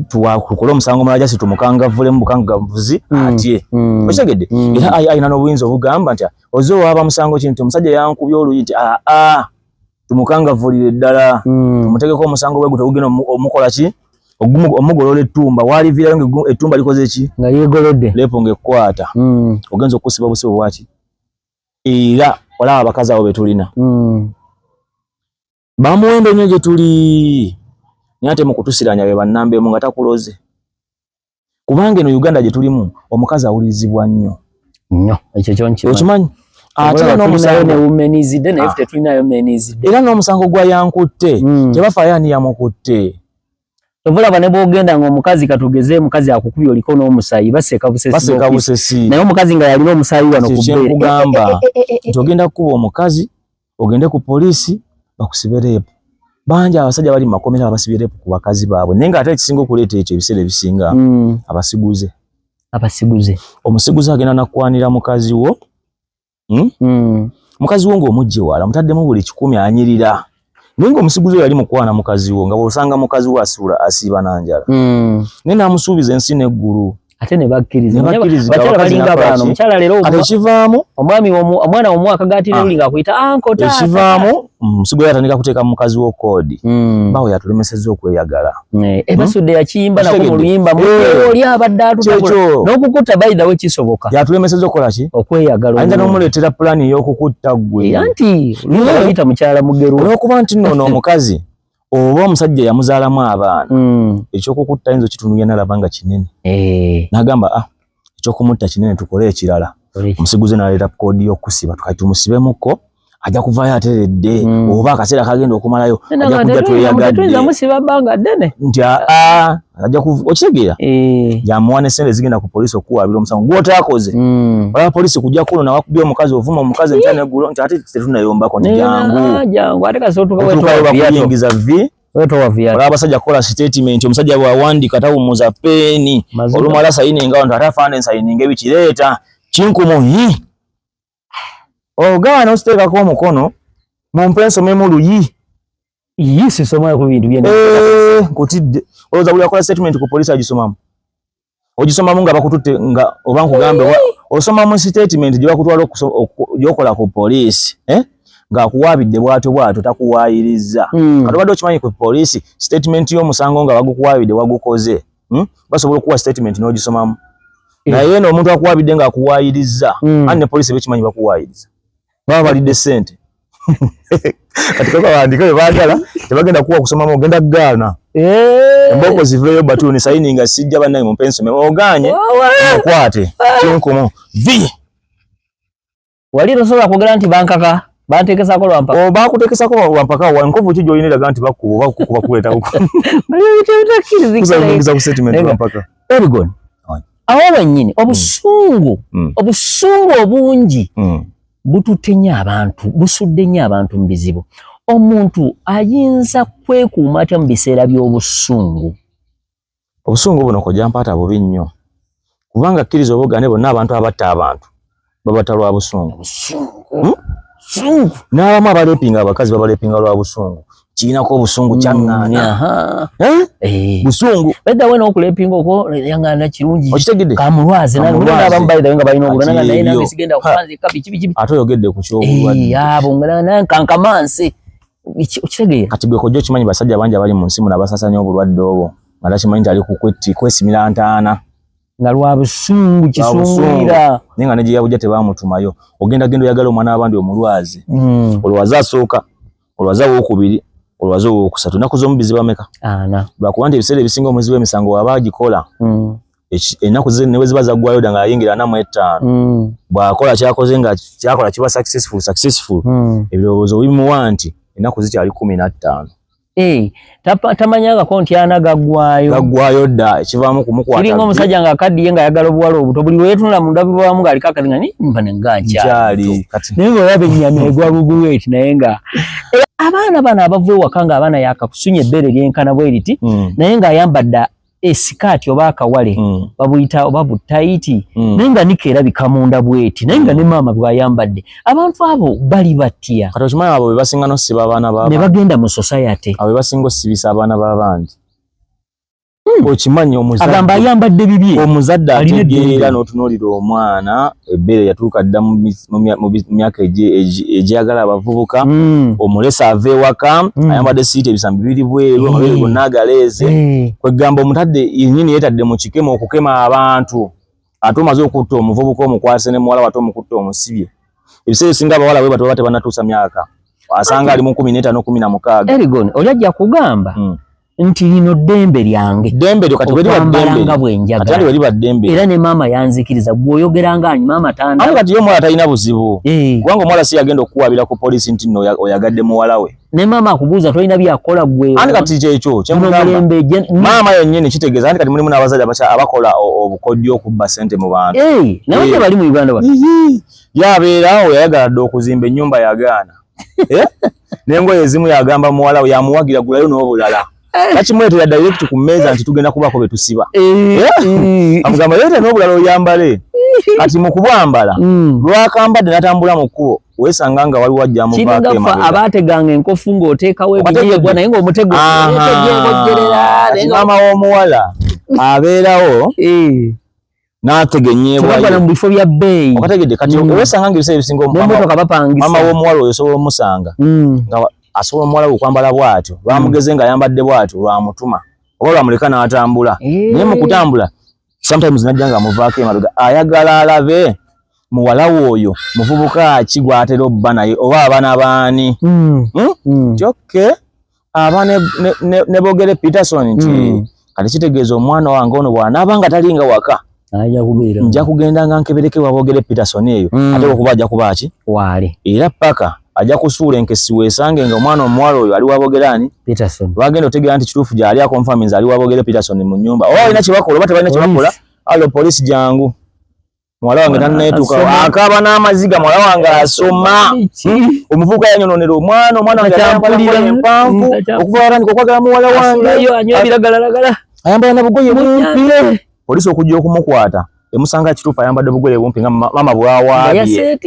tukola omusango mulala jasi tumukangavulemu bukangavuzi atye okitegedde era ayina n'obuyinza obugamba nti oze owaaba musango ki nti omusajja yankubye oluyi nti tumukangavulire ddala tumutegeko omusango bwe guto ogenda omukola ki omugolola ettumba waliviirayo ettumba likoze ki nga yeegolodde leepo ng'ekkwata ogenza okusiba obusibo bwaki era olaba abakazi abo betulina bamuwendo nnyo gye tuli naye ate mu kutusiranya be bannambeemu nga takuloze kubanga eno Uganda gye tulimu omukazi awulirizibwa nnyo ekyo kyonkimanyi okimanyi ate era n'omusango gwa yankutte tebafaayo ani yamukutte Tovula bane bogenda ngo omukazi katugeze mukazi akukubye oliko n'omusayi baseka busesi naye omukazi nga yalina omusayi wano kubbe kugamba ogenda kuba omukazi ogende ku poliisi bakusibe reepu bangi abasajja bali mu makomera abasibire ku bakazi baabwe nenga ate ekisinga okuleeta ekyo ebiseera ebisinga abasiguze omusiguze agenda nakwanira mukazi wo mukazi wo ng'omujje wala mutaddemu buli 10 anyirira nenga omusiguze yali mukwana mukazi wo nga bosanga mukazi wo asiiba nanjala nena amusuubiza ensi n'eggulu ate ne bakkiriza bakyala balinga bano mukyala lero ekivaamu omwami omwana omwaka gatire ulinga akuyita anko taata ekivaamu musiguze yatandika kuteeka mukazi wo koodi bawo yatulemesezza okweyagala basudde yakiyimba nako mu luyimba oli abadde atutabula n'okukutta bayida we kisoboka yatulemesezza okukola ki okweyagala ayinza n'omuleetera pulaani ey'okukutta ggwe anti luyita mukyala mugeru olw'okuba nti nno omukazi oba omusajja yamuzaalamu abaana ekyokukutta ayinza kitunulya nalaba nga kinene n'agamba ekyokumutta kinene tukole ekirala omusiguze n'aleeta koodi y'okusiba tukati tumusibemukko ajja kuvaayo ateredde oba akaseera kagenda okumalayo ajja kujja tweyagadde musiba bbanga ddene nti ajja okitegeera yamuwa n'essente zigenda ku poliisi okuwaabira omusango gw'otaakoze olaba poliisi kujja kuno nawakubye omukazi ovuma omukazi enkya n'eggulo nti ate tetunayombako nti jangu ate kasootukakuyingiza vi olaba abasajja kukola statement omusajja bw'awandiika tawummuza peeni olumala sayininga nti ate afaana ensayininga ebikireeta kinkumu ogaana ositeekako omukono mumpe nsomemu luyi sisoma ku bintu byonna nkutidde olowooza buli akola statement ku poliisi agisomamu ogisomamu nga bakututte nga oba nkugambe osomamu statement gye bakutwala gy'okola ku poliisi ng'akuwaabidde bw'atyo takuwaayiriza kati obadde okimanyi ku poliisi statement y'omusango nga bagukuwaabidde wagukoze basobola okuwa statement n'ogisomamu naye eno omuntu akuwaabidde ng'akuwaayiriza ani ne poliisi bekimanyi bakuwaayiriza baba balidde ssente kati kakawandika bwe baagala tebagenda kuwa kusomamu ogenda kugaana embooko ziveeyo batuuni sayininga sijja bannange mumpe nsome oganye okwate kinkumu vi wali tosobola kwogera nti bankaka banteekesako lwampaka bakuteekesako lwampaka wankovu ki gy'olina eraga nti bakuba kuleeta kusaingiza ku statement lwampaka Erigon awo wennyini obusungu obungi bututte nnyo abantu busudde nnyo abantu mu bizibu omuntu ayinza kwekuuma atya mu biseera by'obusungu obusungu buno kojja mpaata bubi nnyo kubanga kkiriza obugaane bonna abantu abatta abantu babata lwa busungu n'abamu abaleepinga abakazi babaleepinga lwa busungu kiinako obusungu kyaŋŋaana busungu bedda we n'okuleepinga okwo yaŋŋaana kirungi okitegedde kamulwaze n'abamu bayida nga balina obulana naye nange sigenda kufanzika biki ate oyogedde ku ky'obulwadde abo nga kankamansi okitegeera kati gwe kojja okimanyi basajja bangi abali mu nsi muno abasasanya obulwadde obwo nga takimanyi nti ali kwesimira ntaana nga lwa busungu kisungulira naye nga ne gye yabujja tebaamutumayo ogenda oyagala omwana w'abandi omulwaze olwaze asooka olwaze owokubiri olwaze owokusatu ennaku z'omubbi bameka lwakuba nti ebiseera ebisinga omuzi w'emisango waba agikola ennaku ze newe ziba zaggwayo dda nga yayingira 45 bw'akola kyakoze nga kyakola kiba successful ebirowoozo bimuwa nti ennaku zikyali 15 tamanyangako nti ana gaggwayo dda ekivaamu kumukwata kiringa omusajja nga akaddiye nga ayagala obuwala obuto buli weetunula mu ndabirwamu ng'aliko akati nga mba nengankyali naye ng'olaba ennyama egwa bugulweti naye nga abaana bano abava ewaka nga abaana yakakusunya ebbere lyenkana bwe riti naye ng'ayambadde esikaati oba akawale babuyita oba butayiti naye nga nikeerabika munda bweti naye nga ne maama bw'ayambadde abantu abo bali batya kati okimanyi abo be basinga n'ossiba abaana b'abantu ne bagenda mu society abo be basinga ossibisa abaana b'abandi okimanyi agamba ayambadde bibye omuzadde ategeera n'otunuulira omwana ebbere yatuuka dda mu myaka egyeyagala abavubuka omulesa ava ewaka ayambadde siiti ebisambi biri bweru amabere gonna agaleeze kwegamba omutadde yennyini yeetadde mu kikema okukema abantu ate omaze okutta omuvubuka omukwase ne muwala wate omukutta omusibye ebiseera ebisinga abawala bwe bato baba tebannatuusa myaka asanga ali mu 15 16 Erigon oli ajja kugamba nti lino ddembe lyange ddembe lyo kati weri baddembe era ne maama yanzikiriza gwoyogeranga anyi maama tanda kati yo mwala talina buzibu kubanga omwala si yagenda okukuwabira ku polisi nti nno oyagadde muwala we ne maama akubuuza tolina byakola gwe andi kati kyekyo kyemugamba maama yennyini kitegeeza andi kati mulimu n'abazadde abakola obukodyo okubba ssente mu bantu naye gye bali mu Uganda yabeerawo yayagala dde okuzimba ennyumba yagaana Nengoye ezimu yagamba muwala yamuwagira gulayo n'obulala. Bakimwetera direct ku mmeeza nti tugenda kubako betusiba. Amugamba leta n'obulala oyambale. Kati mu kubwambala lwakambadde natambula mu kkubo wesanga nga waliwo ajja muvaako emabega. Abaateganga enkofu ng'oteekawo ebiyegwa naye ng'omutego maama w'omuwala abeerawo n'atega ennyebwayo mu bifo bya bbeeyi. Okategedde kati wesanga ng'ebiseera ebisinga maama w'omuwala oyo osobola omusanga nga asobola omuwala we okwambala bw'atyo lwamugeze ng'ayambadde bw'atyo lwamutuma oba lwamuleka n'atambula naye mu kutambula sometimes najja nga muvaako emabega ayagala alabe muwala woyo muvubuka ki gw'atera obba naye oba abaana baani. Kyokke aba ne Bogere Peterson nti kati kitegeeza omwana wange ono bw'anaaba nga talinga waka nja kugenda nga nkebereke wa Bogere Peterson eyo ate okuba ajja kuba ki waali era paka ajja kusuula enkesi weesange nga omwana omuwala oyo ali wa Bogere ani Peterson lwagenda otegeera nti kituufu gy'ali akonfaminza ali wa Bogere Peterson mu nnyumba oba alina kye bakola oba tebalina kye bakola alo polisi jangu muwala wange tanneetuuka akaaba n'amaziga muwala wange asoma omuvubuka yanyononera omwana wange ayambala empanvu okuva watandika okwagala muwala wange ayambala na bugoye bumpi polisi okujja okumukwata emusanga kituufu ayambadde bugoye bumpi nga mama bwawaabye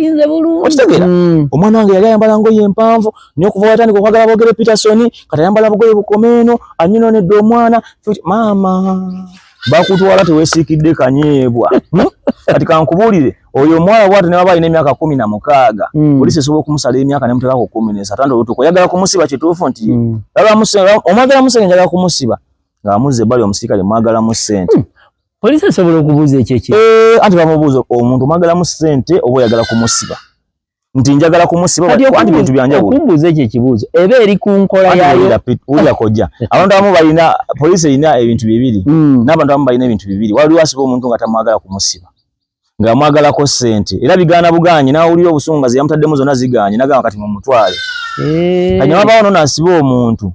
okitegeera omwana wange yali ayambala ngoye empanvu naye okuva watandika okwagala Bogere Peterson kati ayambala bugoye bukomeeno anyononedde omwana maama bakutwala teweesiikidde kanyeebwa. Kati kankubuulire oyo omwala bw'ate ne baba alina emyaka 16 polisi esobola okumusala emyaka n'emuteekako 13 olutuuko oyagala kumusiba kituufu nti omwagala mu ssente njagala kumusiba ng'amuzza ebbali omusirikale mwagala mu ssente. Polisi esobola okubuuza ekyo ki? Anti bamubuuza omuntu mwagala mu ssente oba oyagala kumusiba nti njagala kumusiba anti bintu byanjawulo. Okumbuuza ekyo ekibuuzo eba eri ku nkola yaayo. Ulya kojja abantu abamu balina polisi erina ebintu bibiri n'abantu abamu balina ebintu bibiri waliwo asiba omuntu nga tamwagala kumusiba nga mwagalako ssente era bigaana bugaanyi n'awulira obusungazi yamutaddemu zonna zigaanyi n'agamba kati mumutwale. Kanyama bawo nono asiba omuntu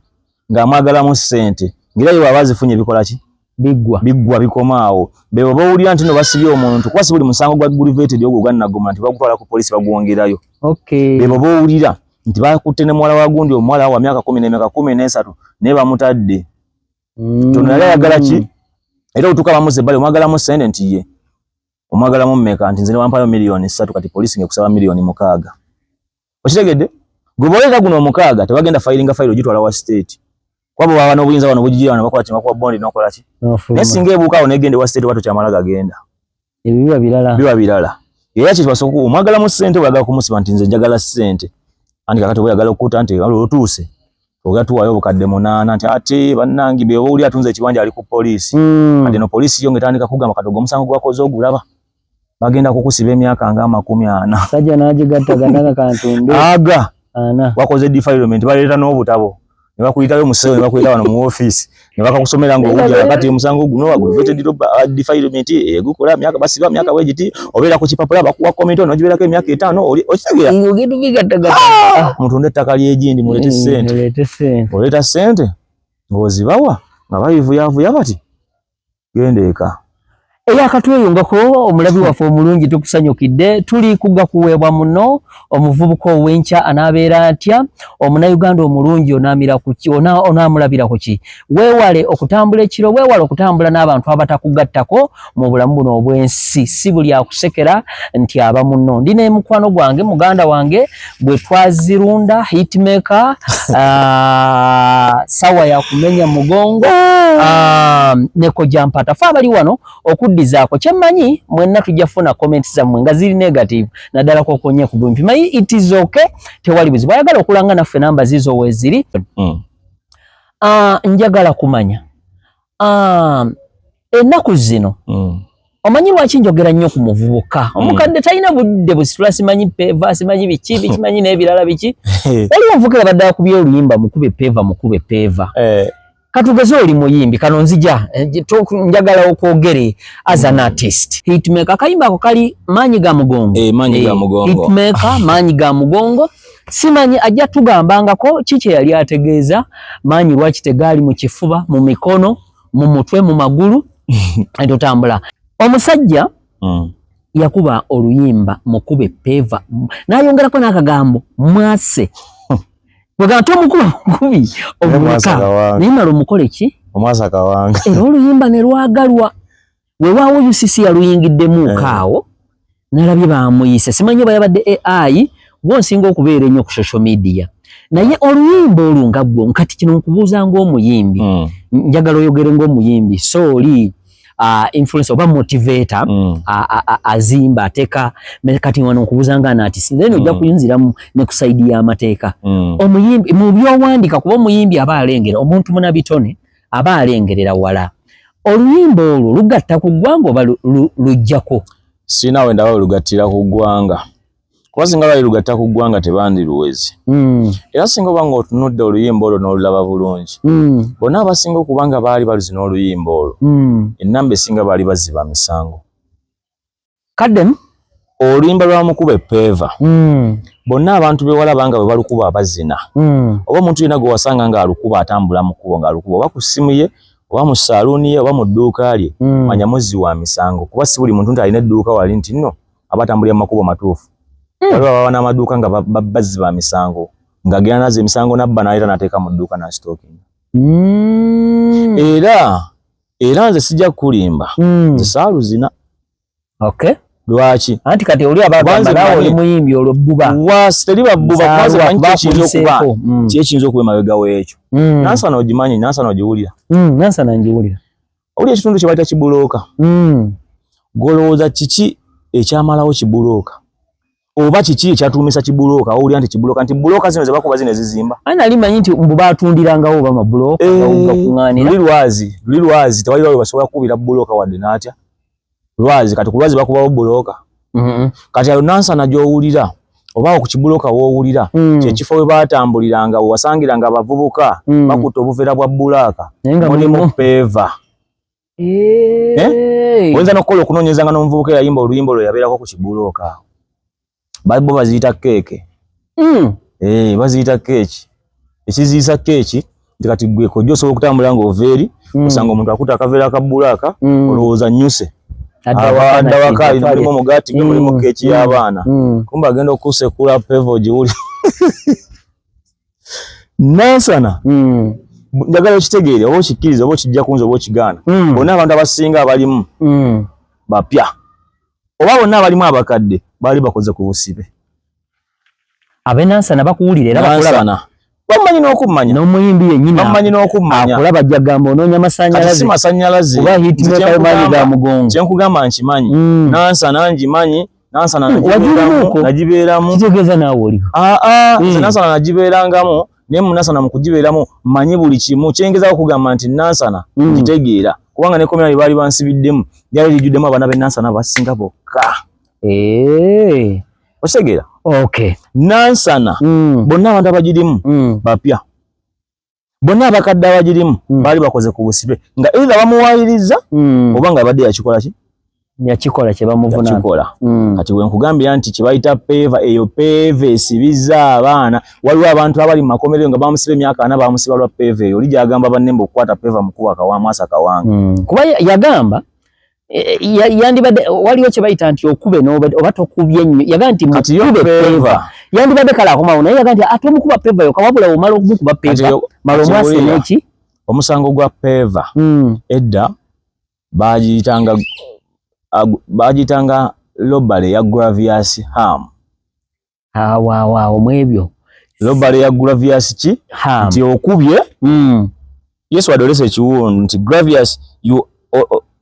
ng'amwagalamu ssente ng'era yo baba zifunye bikola ki biggwa bikomaawo bebo bawulira nti no basibye omuntu kuba si buli musango gwa aggravated ogwo gannagoma nti bagutwala ku polisi bagwongerayo. Bebo bawulira nti bakutte ne muwala wa gundi omuwala wa myaka 10 n'emyaka 13 naye bamutadde tono yali ayagala ki era otuuka bamuzza ebbali omwagalamu ssente nti ye omwagalamu mmeka nti nze ne wampayo miliyoni 3 kati polisi ngekusaba miliyoni 6. Okitegedde gwe boolera guno 6 tebagenda filinga fayiro gitwala wa state kwabo baba n'obuyinza bano bujijira bano bakola kima kwa bondi n'okola ki nesinga ebuuka awo negende wa state watu kyamala gagenda biba bilala era kye twasoka omwagala mu ssente bwagala kumusiba nti nze njagala ssente anti kakati bwagala okuta nti otuuse ogatuwayo obukadde 8 nti ate bannangi be owuli atunze ekibanja ali ku polisi ate no polisi yo ngetandika kugamba kadogo omusango gwakoze ogulaba bagenda kukusiba emyaka nga 40 sajja n'agigatta gandaka kantunde aga wakoze defilement baleeta n'obutabo ne bakuyitayo mu ssebo ne bakuyita wano mu office ne bakakusomera ng'owulira kati omusango guno aggravated defilement egukola myaka basiba myaka wegiti obeera ku kipapula bakuwa komito n'ogibeerako emyaka 5 okitegeera ng'ogenda bigattagatta mutunde ettaka ly'egindi mulete ssente oleeta ssente ng'ozibawa nga bayivuyavuya bati genda eka. Eyakatweyongako omulabi waffe omulungi tukusanyukidde tuli kuga kuweebwa muno omuvubuka ow'enkya anaabeera atya omunnayuganda omulungi onaamira ku ki onaamulabira ku ki weewale okutambula ekiro weewale okutambula n'abantu abatakugattako mu bulamu buno obw'ensi si buli akusekera nti aba muno ndi ne mukwano gwange muganda wange bwe twazirunda hitmaker sawa ya kumenya mugongo neko jampata fa bali wano okuddizaako kyemmanyi mwenna tujja funa comments zammwe nga ziri negative naddala kokonye ku bumpi mayi it is okay tewali buzibu ayagala okulanga naffe namba zizo weeziri njagala kumanya ennaku zino omanyi lwaki njogera nnyo ku muvubuka omukadde talina budde busitula simanyi peva simanyi biki bikimanyi n'ebirala biki waliwo omuvubuka yabadde akubye oluyimba mukube peva katugeze oli muyimbi kano nzija njagala okwogere as an artist hitmaker akayimba ako kali maanyi ga mugongo hitmaker maanyi ga mugongo simanyi ajja tugambangako kiki yali ategeeza maanyi lwaki tegaali mu kifuba mu mikono mu mutwe mu magulu etotambula omusajja yakuba oluyimba mukube peva nayongerako n'akagambo mwase bwegamba tomukuba mukubi omulaka naye mala omukole ki omwasa kawanga era oluyimba ne lwagalwa weewaawo UCC yaluyingiddemu kaawo nalabye bamuyise simanyi oba yabadde AI gw'onsinga okubeera ennyo ku social media naye oluyimba olwo nga gwo nkati kino nkubuuza ng'omuyimbi njagala oyogere ng'omuyimbi so oli influence oba motivator azimba ateeka kati wano nkubuuza nga anaartist then ojja kuyinziramu ne ku side y'amateeka omuyimbi mu by'owandiika kuba omuyimbi aba alengera omuntu munabitone aba alengerera wala oluyimba olwo lugatta ku ggwanga oba lujjako sina wenda bawe lugattira ku ggwanga kuba singa bali lugatta ku ggwanga tebandiruwezi era singa oba ng'otunudde oluyimba olwo n'olulaba bulungi bonna abasinga okubanga baali baluzina oluyimba olwo ennamba esinga baali baziba misango kaddemu oluyimba lwa mukube peva bonna abantu bewalaba nga bwe balukuba abazina oba omuntu yenna gwe wasanga nga alukuba atambula mu kkubo ng'alukuba oba ku ssimu ye oba mu saaluuni ye oba mu dduuka lye manya muzzi wa misango kuba si buli muntu nti alina edduuka wali nti nno aba atambulira mu makubo matuufu waliwo baba n'amaduuka nga bazzi ba misango ng'agenda nazo emisango nabba n'aleeta n'ateeka mu dduuka n'asitookinga era nze sijja kulimba nze saaluzina lwaki anti kati oli abagamba nawe oli muyimbi olwo bbuba wasi teri babbuba kwanza manyi kyekiyinza okuba emabega w'ekyo nansana ogimanyi nansana ogiwulira nansana ngiwulira oli ekitundu kye bayita kibulooka golowooza kiki ekyamalawo kibulooka oba kiki ekyatuumisa kibulooka owulira nti kibulooka nti bulooka zino ze bakuba zino ezizimba ani nali nti mbu baatundirangawo oba mabulooka gakuŋŋaanira luli lwazi tewaliwo we basobola kukubira bulooka wadde n'atya lwazi kati ku lwazi bakubawo bulooka kati ayo nansana gy'owulira oba awo ku kibulooka w'owulira kyekifo we baatambuliranga we wasangiranga abavubuka bakutta obuvera bwa bulaaka mulimu peva oyinza n'okukola okunoonyeza nga n'omuvubuka eyayimba oluyimba olwo yabeerako ku kibulooka awo bo baziyita keeke baziyita keeki ekiziisa keeki nti kati gwe kojja osobola okutambula ng'ova eri osanga omuntu akutta akaveera ka bulaaka olowooza nnyuse adda waka alina mulimu omugaati gwe mulimu keeki y'abaana kumbe agenda okusekula peva ogiwuli nansana njagala okitegeere oba okikkiriza oba okijja kunza oba okigaana bonna abantu abasinga abalimu bapya oba bonna abalimu abakadde baali bakoze ku busibe abenansana bakuwulira era bakulaba bamanyi n'okumanya n'omuyimbi yennyini bamanyi n'okumanya akulaba jjagamba onoonya masannyalaze si masannyalaze oba hitimeka maanyi ga mugongo kyenkugamba nkimanyi nansana ngimanyi nansana nagibeeramu kitegeeza naawe oliho nze nansana nagibeerangamu naye munansana mu kugibeeramu manyi buli kimu kyengezaako okugamba nti nansana ngitegeera kubanga nekomera baali bansibiddemu lyali lijjuddemu abaana b'ennansana basinga bokka okitegeera nansana bonna abantu abagirimu bapya bonna abakadde abagirimu baali bakoze ku busibe nga either bamuwaayiriza oba nga abadde yakikola kye bamuvunana kati we nkugambira nti kye bayita peva eyo peva esibiza abaana waliwo abantu abali mu makomerero nga bamusiba emyaka 4 bamusiba lwa peva eyo oli gyagamba bannembe okukwata peva mukuba akawamwasa kawanga kuba yagamba yandibadde waliwo kye bayita nti okube oba tokubye nnyo yagamba nti mukube peva yandibadde kale akomawo naye yagamba nti ate omukuba peva yo kawabula omala okumukuba peva mala omwase n'eki omusango gwa peva edda bagiyitanga lobale ya Gravious Ham omwebyo lobale ya Gravious ki nti okubye Yesu adolese ekiwundu nti Gravious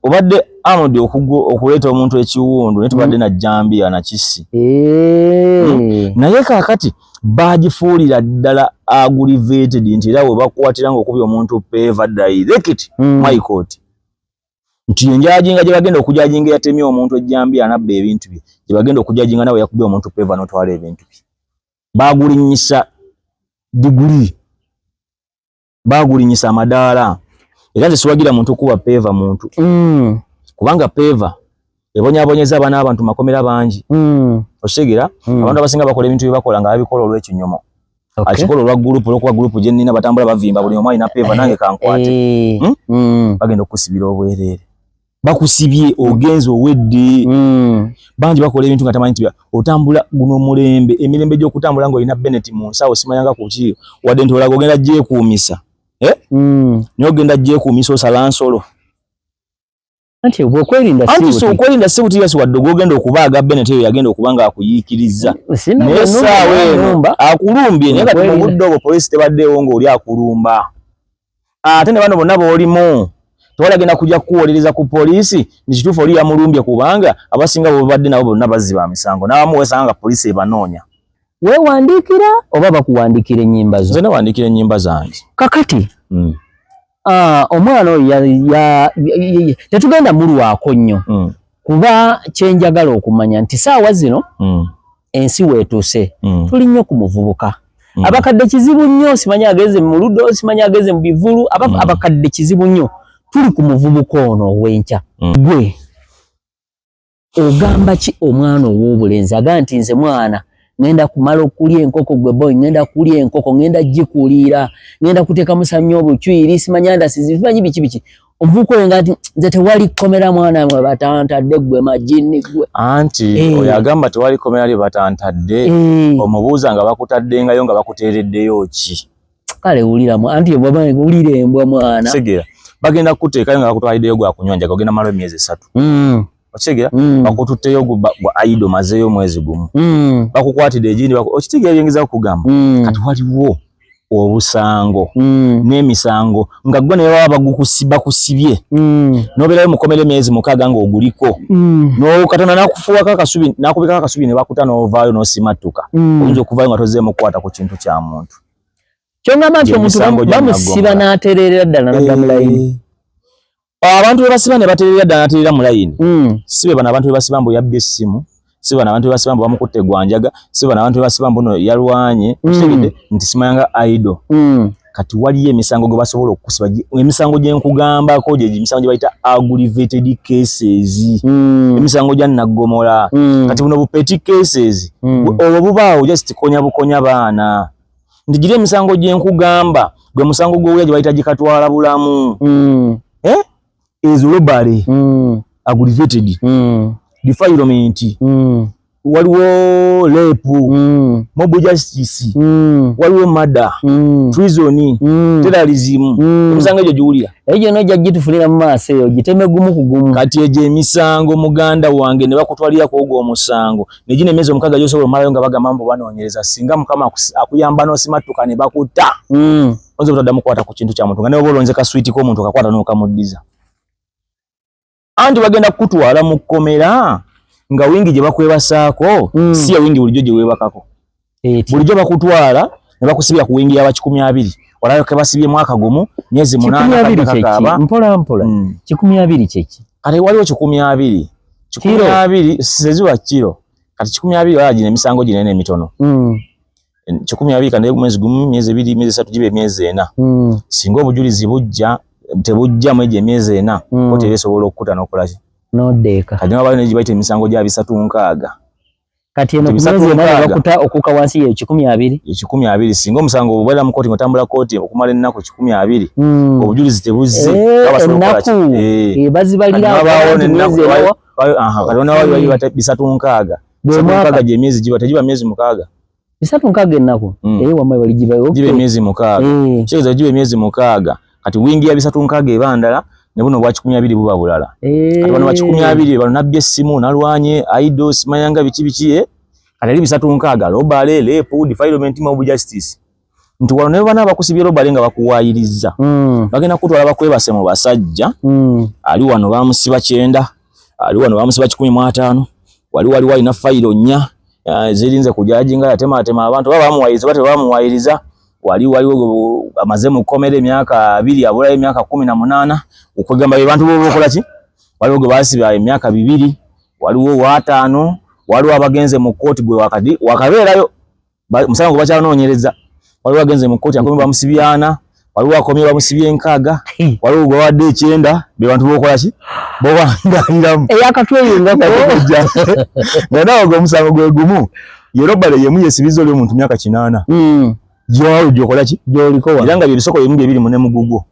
obadde amudi okuleeta omuntu ekiwundu naye tubadde na jambiya na kisi naye kaakati bagifuulira ddala aggravated nti era we bakwatira ng'okubya omuntu peva direct my court nti enjajinga gye bagenda okujajinga yatemye omuntu ejjambiya anabba ebintu bye gye bagenda okujajinga nawe yakubya omuntu peva n'otwala ebintu bye bagulinyisa diguli bagulinyisa amadaala era nze siwagira muntu kuba peva muntu kubanga peva ebonyaabonyeza abaana abantu makomera bangi okitegeera abantu abasinga bakola ebintu bye bakola nga babikola olw'ekinyoma akikola olwa gurupu olwokuba gurupu gye nnina batambula bavimba buli omu alina peva nange kankwate bagenda okusibira obwereere bakusibye ogenzo owedde banji bakola ebintu nga tamanyi nti otambula guno mulembe emirembe gy'okutambula ng'olina Bennett mu nsawo simanyanga ku ki wadde nti olaga ogenda gyekuumisa naye ogenda gyekuumisa osala nsolo anti okwerinda si butiyasi wadde ogenda okubaaga Bennett eyo yagenda okuba nga akuyiikiriza naye saawa eno akulumbye naye kati mu budde obwo poliisi tebaddeewo ng'oli akulumba ate ne bano bonna boolimu tewalagenda kujja kuwolereza ku poliisi nikituufu oli yamulumbye kubanga abasinga bobadde nabo bonna bazziba misango n'abamu weesanga nga poliisi ebanoonya. Weewandiikira oba bakuwandiikira ennyimba zo? Nze nawandiikira ennyimba zange. Kakati omwana oyo tetugenda mulwako nnyo kuba kyenjagala okumanya nti saawa zino ensi weetuuse tuli nnyo ku muvubuka. Abakadde kizibu nnyo, simanya ageze mu ludo, simanya ageze mu bivulu, abakadde kizibu nnyo. Tuli ku muvubuka ono ow'enkya. Gwe ogamba ki omwana ow'obulenzi aga nti nze mwana ngenda kumala okulya enkoko gwe boy, ngenda kulya enkoko, ngenda gikuliira, ngenda kuteeka musamyo obucwiri, simanya ndasizi, simanyi biki. Omuvubuka oyo nga nti nze tewali komera mwana mwe batantadde gwe majini gwe. Anti oyo agamba tewali komera lye batantadde omubuuza nga bakutaddengayo nga bakuteereddeyo ki? Kale wuliramu anti wulira embwa mwana. Segera bagenda kuteekayo nga bakutwaliddeyo gwa kunywanja ogenda malo emyezi 3. Okitegeera bakututteyo gwa aido mazeeyo mwezi gumu. Bakukwatidde egindi okitegeera byengeza okugamba kati waliwo obusango n'emisango nga gwe naye baba bakusibye n'obeerayo mukomere emyezi 6 nga oguliko Katonda n'akufuwako akasubi n'akubikako akasubi ne bakuta n'ovaayo n'osimattuka oyinza okuvaayo nga tozzeemu kukwata ku kintu kya muntu. Kyongamba nti omuntu bamusiba n'atereerera ddala n'adda mu layini. Abantu be basiba ne batereerera ddala n'atereerera mu layini si be bano abantu be basiba mbu yabbye essimu, si bano abantu be basiba mbu bamukutte gwanjaga, si bano abantu be basiba mbu no yalwanye kitegedde nti simayanga aido. Kati waliyo emisango gwe basobola okukusiba, emisango gye nkugambako gye emisango gye bayita aggravated cases, emisango gya naggomola. Kati buno bu petty cases obwo bubaawo just bukonya baana. Ndi giri emisango gye nkugamba gwe musango gwe gye bayita gikatwala bulamu is robbery, aggravated, defilement, waliwo rape, mob justice, waliwo murder, treason, terrorism. Emisango egyo giwulira egyo nojja gitufunira mu maaso eyo giteme gumu ku gumu. Kati egyo emisango muganda wange ne bakutwalirako ogwo omusango ne gino emyezi 6 gy'osobola omalayo nga bagamba mbu banoonyereza singa Mukama akuyamba n'osimattuka ne bakutta oyinza obutaddamu kukwata ku kintu kya muntu nga naye oba olonze kaswiti k'omuntu kakwata n'okamuddiza. Anti bagenda kukutwala mu kkomera nga wingi gye bakwebasaako si ya wingi bulijjo gye weebakako. Bulijjo bakutwala ne bakusibira ku wingi y'aba 12 walayo ke basibye mwaka gumu myezi 8 kakaba mpola 12 kyeki kale waliwo 12 seziwa kiro kati 12 wala gine emisango ginene emitono 12 kandi mwezi gumu myezi 2 myezi 3 gibe myezi 4 singa obujulizi bujja tebujja mwezi myezi 4 kote esobola okukuta n'okulaki n'odeeka kati n'abayo ne gibayita emisango gya 3 kati eno mwezi 4 bakuta okuka wansi ye 12 singa omusango obwera mu koti ngotambula koti okumala ennaku 12 obujulizi tebuzze bazibalira kati onawayo bata 3 gye myezi giba tegiba myezi 6 3 ennaku wamwe bali gibayo gibe myezi 6 kyeza gibe myezi 6 kati wingi ya 3 ebandala ne buno bwa 12 buba bulala kati bano bwa 12 bano nabbye essimu nalwanye aido simayanga biki kati ali 3 robale rape defilement mob justice nti wano ne bana bakusibye robale nga bakuwayiriza bagenda kutwala bakwebase mu basajja ali wano bamusiba 9 ali wano bamusiba 15 wali alina fayiro 4 zirinze kujaji nga yatema abantu baba bamuwayiriza waliwo amaze mu komere emyaka 2 abula emyaka 18 okwegamba abantu bo bokola ki waliwo gwe basiba emyaka 2 waliwo 5 waliwo abagenze mu kooti gwe wakabeerayo musango bakyanoonyereza waliwo agenze mu kooti akomye bamusibyana waliwo akomye bamusibye 6 waliwo gwe wadde 9 be bantu bokola ki bo bangaliramu eyakatweyingako nga nawo gwe musango gwe gumu yerobale yemu yesibizo lyo muntu myaka 8 jokola ki jolikowa iranga bibisoko bimu bibiri mune mugugo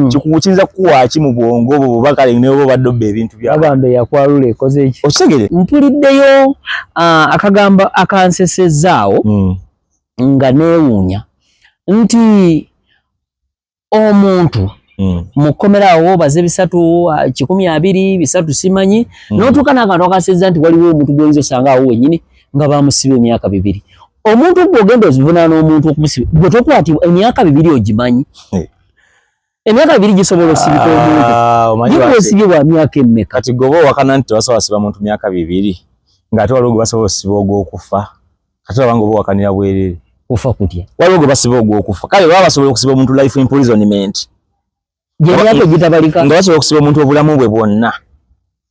kikukinza kuwachi mu bwongo bo bakale ne bo badobbe ebintu bya agambe yakwalule ekoze ki osegere mpuliddeyo akagamba akansesezaawo nga neewuunya nti omuntu mukomerawo baze bisatu 120 bisatu simanyi n'otuuka n'akantu akasezza nti waliwo omuntu gw'oyinza osanga awo wenyini nga bamusiba emyaka 2 omuntu bw'ogenda ozivunaana omuntu okumusiba gwe tokwatibwa emyaka 2 ogimanyi emyaka 2 gisobola osibika omuntu gwe osibibwa myaka emmeka kati gobo wakana nti wasawa siba muntu myaka 2 ng'ate waliwo gwe basobola osiba ogw'okufa kati wabanga oba wakanira bwerere kufa kutya waliwo gwe basiba ogw'okufa kale baba basobola okusiba omuntu life imprisonment gyemyaka gitabalika nga basobola okusiba omuntu obulamu bwe bwonna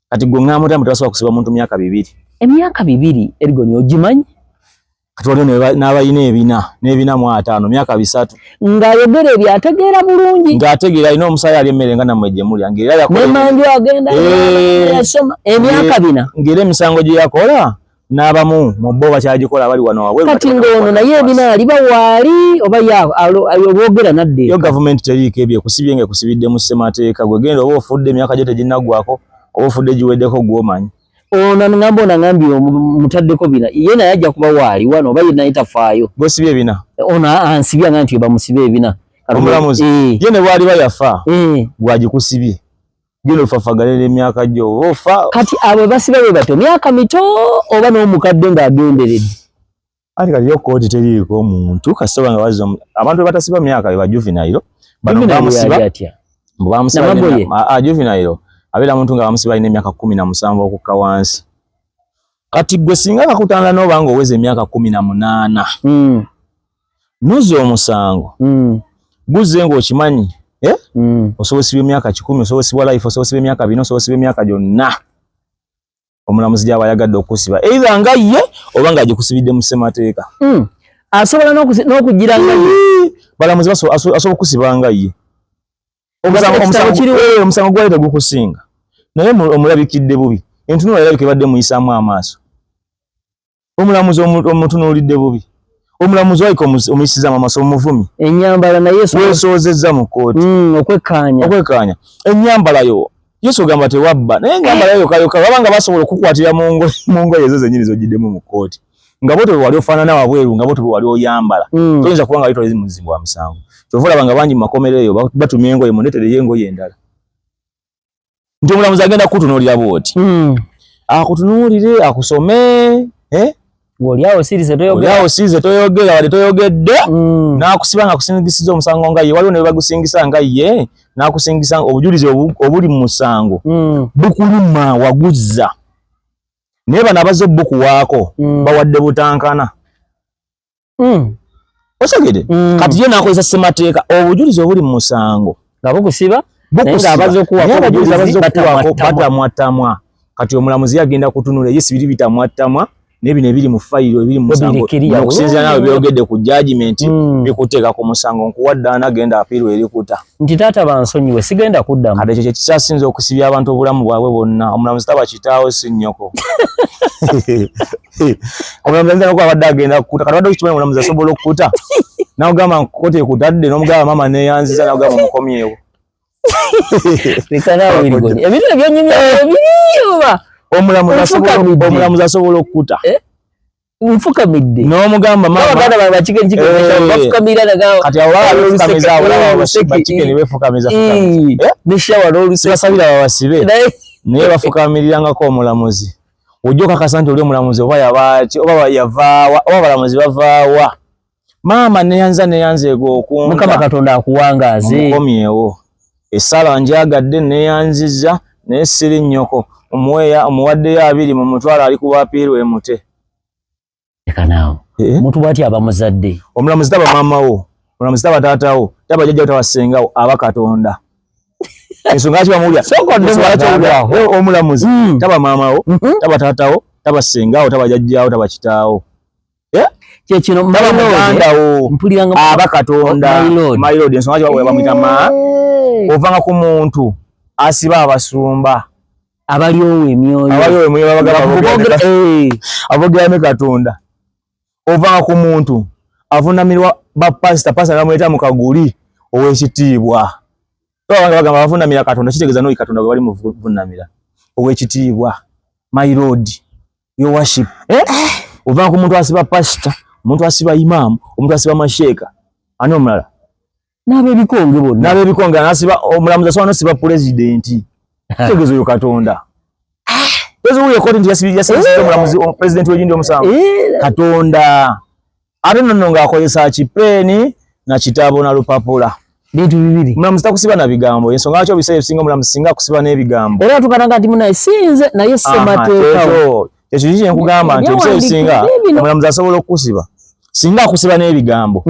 kati gwe ng'amutamu tebasobola okusiba omuntu myaka 2 emyaka 2 erigoni ogimanyi kati waliwo n'abalina n'ebina mu 5 myaka 3 ng'ayogera ebyo ategeera bulungi ng'ategeera alina omusaayi ali emmere nga nammwe gye muli nemanju agenda yasoma emyaka 4 ng'era emisango gye yakola n'abamu mu bo bakyagikola bali wano wabweru kati ng'ono naye ebina aliba waali oba olwogera nadde yo gavumenti teriiko ebyo ekusibye nga ekusibidde mu ssemateeka gwe genda oba ofudde emyaka gyo teginnaggwako oba ofudde giweddeko gw'omanyi ono ngamba onangambye mutaddeko bina ye naye ajja kuba waali wano oba ye naye tafaayo gw'osibye ebina ono ansibya nga nti bamusibe ebina omulamuzi ye ne bwaliba yafa gwagikusibye gino fafagalera emyaka gyo ofa kati abo basiba bwe bato myaka mito oba n'omukadde ng'agenderedde ati kati yo kooti teriiko omuntu kasita nga bazza abantu batasiba myaka be bajuvenile bano bamusiba juvenile abeera muntu nga bamusiba alina emyaka 17 okukka wansi kati gwe singa kakutanda n'obanga oweza emyaka 18 nuzza omusango guzze ng'okimanyi osobola osibwa emyaka 10 osobola osibwa life osobola osibwa emyaka 4 osobola osibwa emyaka gyonna omulamuzi gy'aba ayagadde okusiba either nga ye oba nga agikusibidde mu ssemateeka asobola n'okugira nga ye balamuzi asobola okusiba nga ye omusango gwali tegukusinga naye omulabikidde bubi entunuula erabika ebadde muyisaamu amaaso omulamuzi omutunuulidde bubi omulamuzi waliko omuyisizaamu amaaso omuvumi ennyambala naye weesoozezza mu kkooti okwekkaanya ennyambala yo yesu ogamba tewabba naye ennyambala yo yokayoka wabanga basobola okukwatira mu ngoye ezo zennyini z'ogiddemu mu kkooti nga bo tebwe wali ofaanana wabweru nga bo tebwe wali oyambala toyinza kuba nga wali tolizi muzimbwa musango kyova olaba nga bangi mu makomero eyo batumya engoye muneetere y'engoye endala nti omulamuzi agenda kukutunuulira bw'oti akutunuulire akusome Oliawo sirize toyogera wali toyogedde n'akusiba nga akusingisiza omusango nga ye waliwo ne bagusingisa nga ye n'akusingisa obujulizi obuli mu musango bukuluma waguzza naye bano abazze obbuku waako bawadde butankana osegede kati ye n'akozesa ssemateeka obujulizi obuli mu musango nga bukusiba batamwatamwa kati omulamuzi agenda kutunula ye sibiri bitamwatamwa nebino ebiri mu fayiro ebiri mu musango okusinziira nawe byogedde ku judgment bikuteeka ku musango nkuwaddaana agenda apiirwa erikuta nti taata bansonyiwe sigenda kuddamu kati ekyo kyekisasinza okusibya abantu obulamu bwabwe bwonna omulamuzi taba kitaawo si nnyoko omulamuzi ayinza nokuba abadde agenda kukuta kati badde okikimanyi omulamuzi asobola okukuta n'ogamba nkote ekutadde n'omugamba mama neeyanziza n'ogamba omukomyewo ebintu ebyonyumya ebiriyoba omulamuzi asobola okukuta nfukamidde n'omugamba kati bakikeni befukamiza basabira babasibe naye bafukamirirangako omulamuzi ojja okakasa nti oli omulamuzi oba yavaawa oba abalamuzi bavaawa maama neyanza egookunta mukama katonda akuwangaaze omukomyewo essala njagadde neyanziza naye siri nnyoko omuwaddeyo 2 mu mutwalo ali kubapiirwa emute ekanaawo omuntu bw'ati aba muzadde omulamuzi taba maamawo omulamuzi taba taatawo taba jjajjawo taba ssengawo aba katonda ensonga lwaki bamulya omulamuzi taba maamawo taba taatawo taba ssengawo taba jjajjawo taba kitaawo kyekino mugandawo aba katonda my lord ensonga lwaki bamuyita ovanga ku muntu asiba abasumba abaliowo emyoyo abogera ne katonda ovanga ku muntu avunamirwa ba pastor namweta mu kaguli ow'ekitiibwa. Bawanga bagamba bavunamira Katonda kitegeeza no Katonda bali mu vunamira ow'ekitiibwa. My Lord, your worship. Uva ku muntu asiba pastor, omuntu asiba imam, omuntu asiba masheka. Ani omulala? Nabe bikonge bonna. Nabe bikonge anasiba omulamuzi asobola nosiba president. Kitegeeza yo Katonda. Yezo uye koti yasiba omulamuzi president w'egindi omusango. Katonda. Ate nno ng'akozesa kipeni na kitabo na lupapula. Bintu bibiri. Omulamuzi takusiba na bigambo. Ensonga lwaki obiseera ebisinga omulamuzi singa kusiba n'ebigambo. Era tukananga nti munaye sinze naye ssemateeka. Ekyo kiki nkugamba nti ebiseera ebisinga omulamuzi asobola okusiba. Singa akusiba n'ebigambo.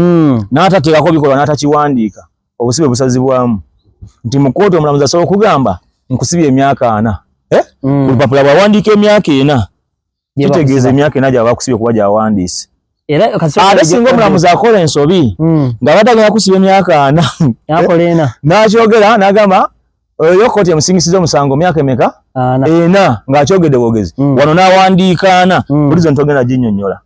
N'atateekako bikolwa n'atakiwandiika. Obusibe busazibwamu. Nti mu kkooti omulamuzi asobola okugamba nkusibye emyaka 4. Olupapula bwawandiika emyaka 4. Kitegeeza emyaka 4 gy'aba akusibye kuba gy'awandiise. Ate singa omulamuzi akola ensobi nga batagenda kusiba emyaka 4 n'akyogera n'agamba oyo kkooti emusingisiza omusango myaka emeka 4 ng'akyogedde bwogezi wano n'awandiika 4 bulizo ntogenda ginnyonnyola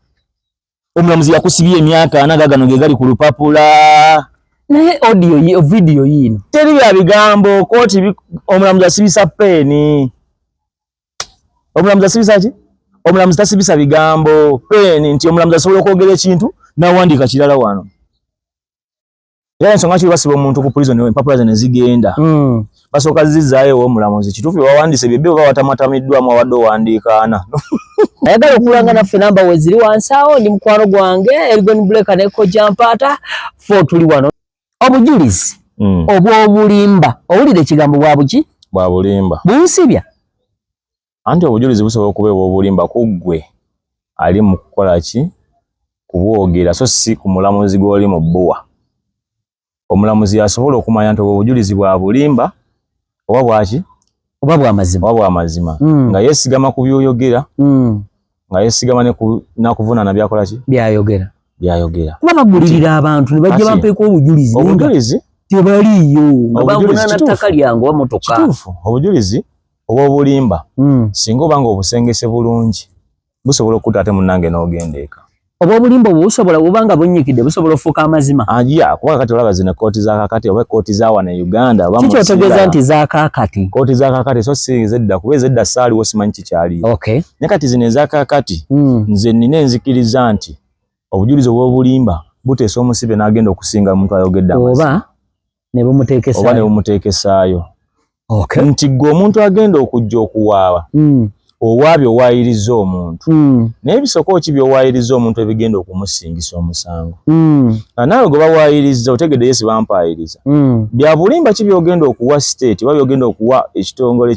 omulamuzi yakusibye emyaka 4 gagano ge gali ku lupapula naye audio video yino teri bya bigambo kkooti omulamuzi asibisa peni omulamuzi asibisa ki omulamuzi tasibisa bigambo peni nti omulamuzi asobola okwogera ekintu n'awandiika kirala wano. Era ensonga ki basiba omuntu ku prison empapula ze ne zigenda. Basooka zizaayo omulamuzi kituufu bawandiise bye byo bawatamatamiddwamu awadde owandiika 4. Ayagala okulanga naffe namba we ziri wansi awo ndi mukwano gwange Elgon Breaker ne Kojja Mpaata fo tuli wano. Obujulizi obw'obulimba owulira ekigambo bwa buki? Bwa bulimba. Bunsibya. Anti obujulizi busobola okubeera obw'obulimba ku ggwe ali mu kukola ki? Kubwogera so si ku mulamuzi gw'oli mu bbuwa. Omulamuzi asobola okumanya nti obujulizi bwa bulimba oba bwaki? Oba bwa mazima. Oba bwa mazima. Nga yeesigama ku byoyogera. Nga yeesigama n'akuvunaana byakola ki? Byayogera. Kuba bagulirira abantu ne bajja bampeeko obujulizi. Obujulizi? Tebaliyo. Bavunaana ttaka lyange oba motoka. Kituufu. Obujulizi obw'obulimba singa obanga obusengese bulungi busobola okutta ate munnange n'ogenda eka. Obw'obulimba busobola bubanga bunnyikidde busobola ofuuka amazima. Kuba kati olaba zino kkooti za kakati oba kkooti za wano e Uganda. Kiki otegeeza nti za kakati? Kkooti za kakati so si ez'edda kuba ez'edda saaliwo simanyi kikyaliyo. Okay. Ne kati zino eza kakati nze nnina enzikiriza nti obujulizi obw'obulimba buteesa omusibe n'agenda okusinga omuntu ayogedde amazima. Oba ne bumuteekesaayo. Okay. Nti gwe omuntu agenda okujja okuwaaba owaabyo owaayiriza omuntu naye bisoko ki byowaayiriza omuntu ebigenda okumusingisa omusango naawe gwe bawaayiriza otegedde yesi bampaayiriza bya bulimba ki byogenda okuwa state oba byogenda okuwa ekitongole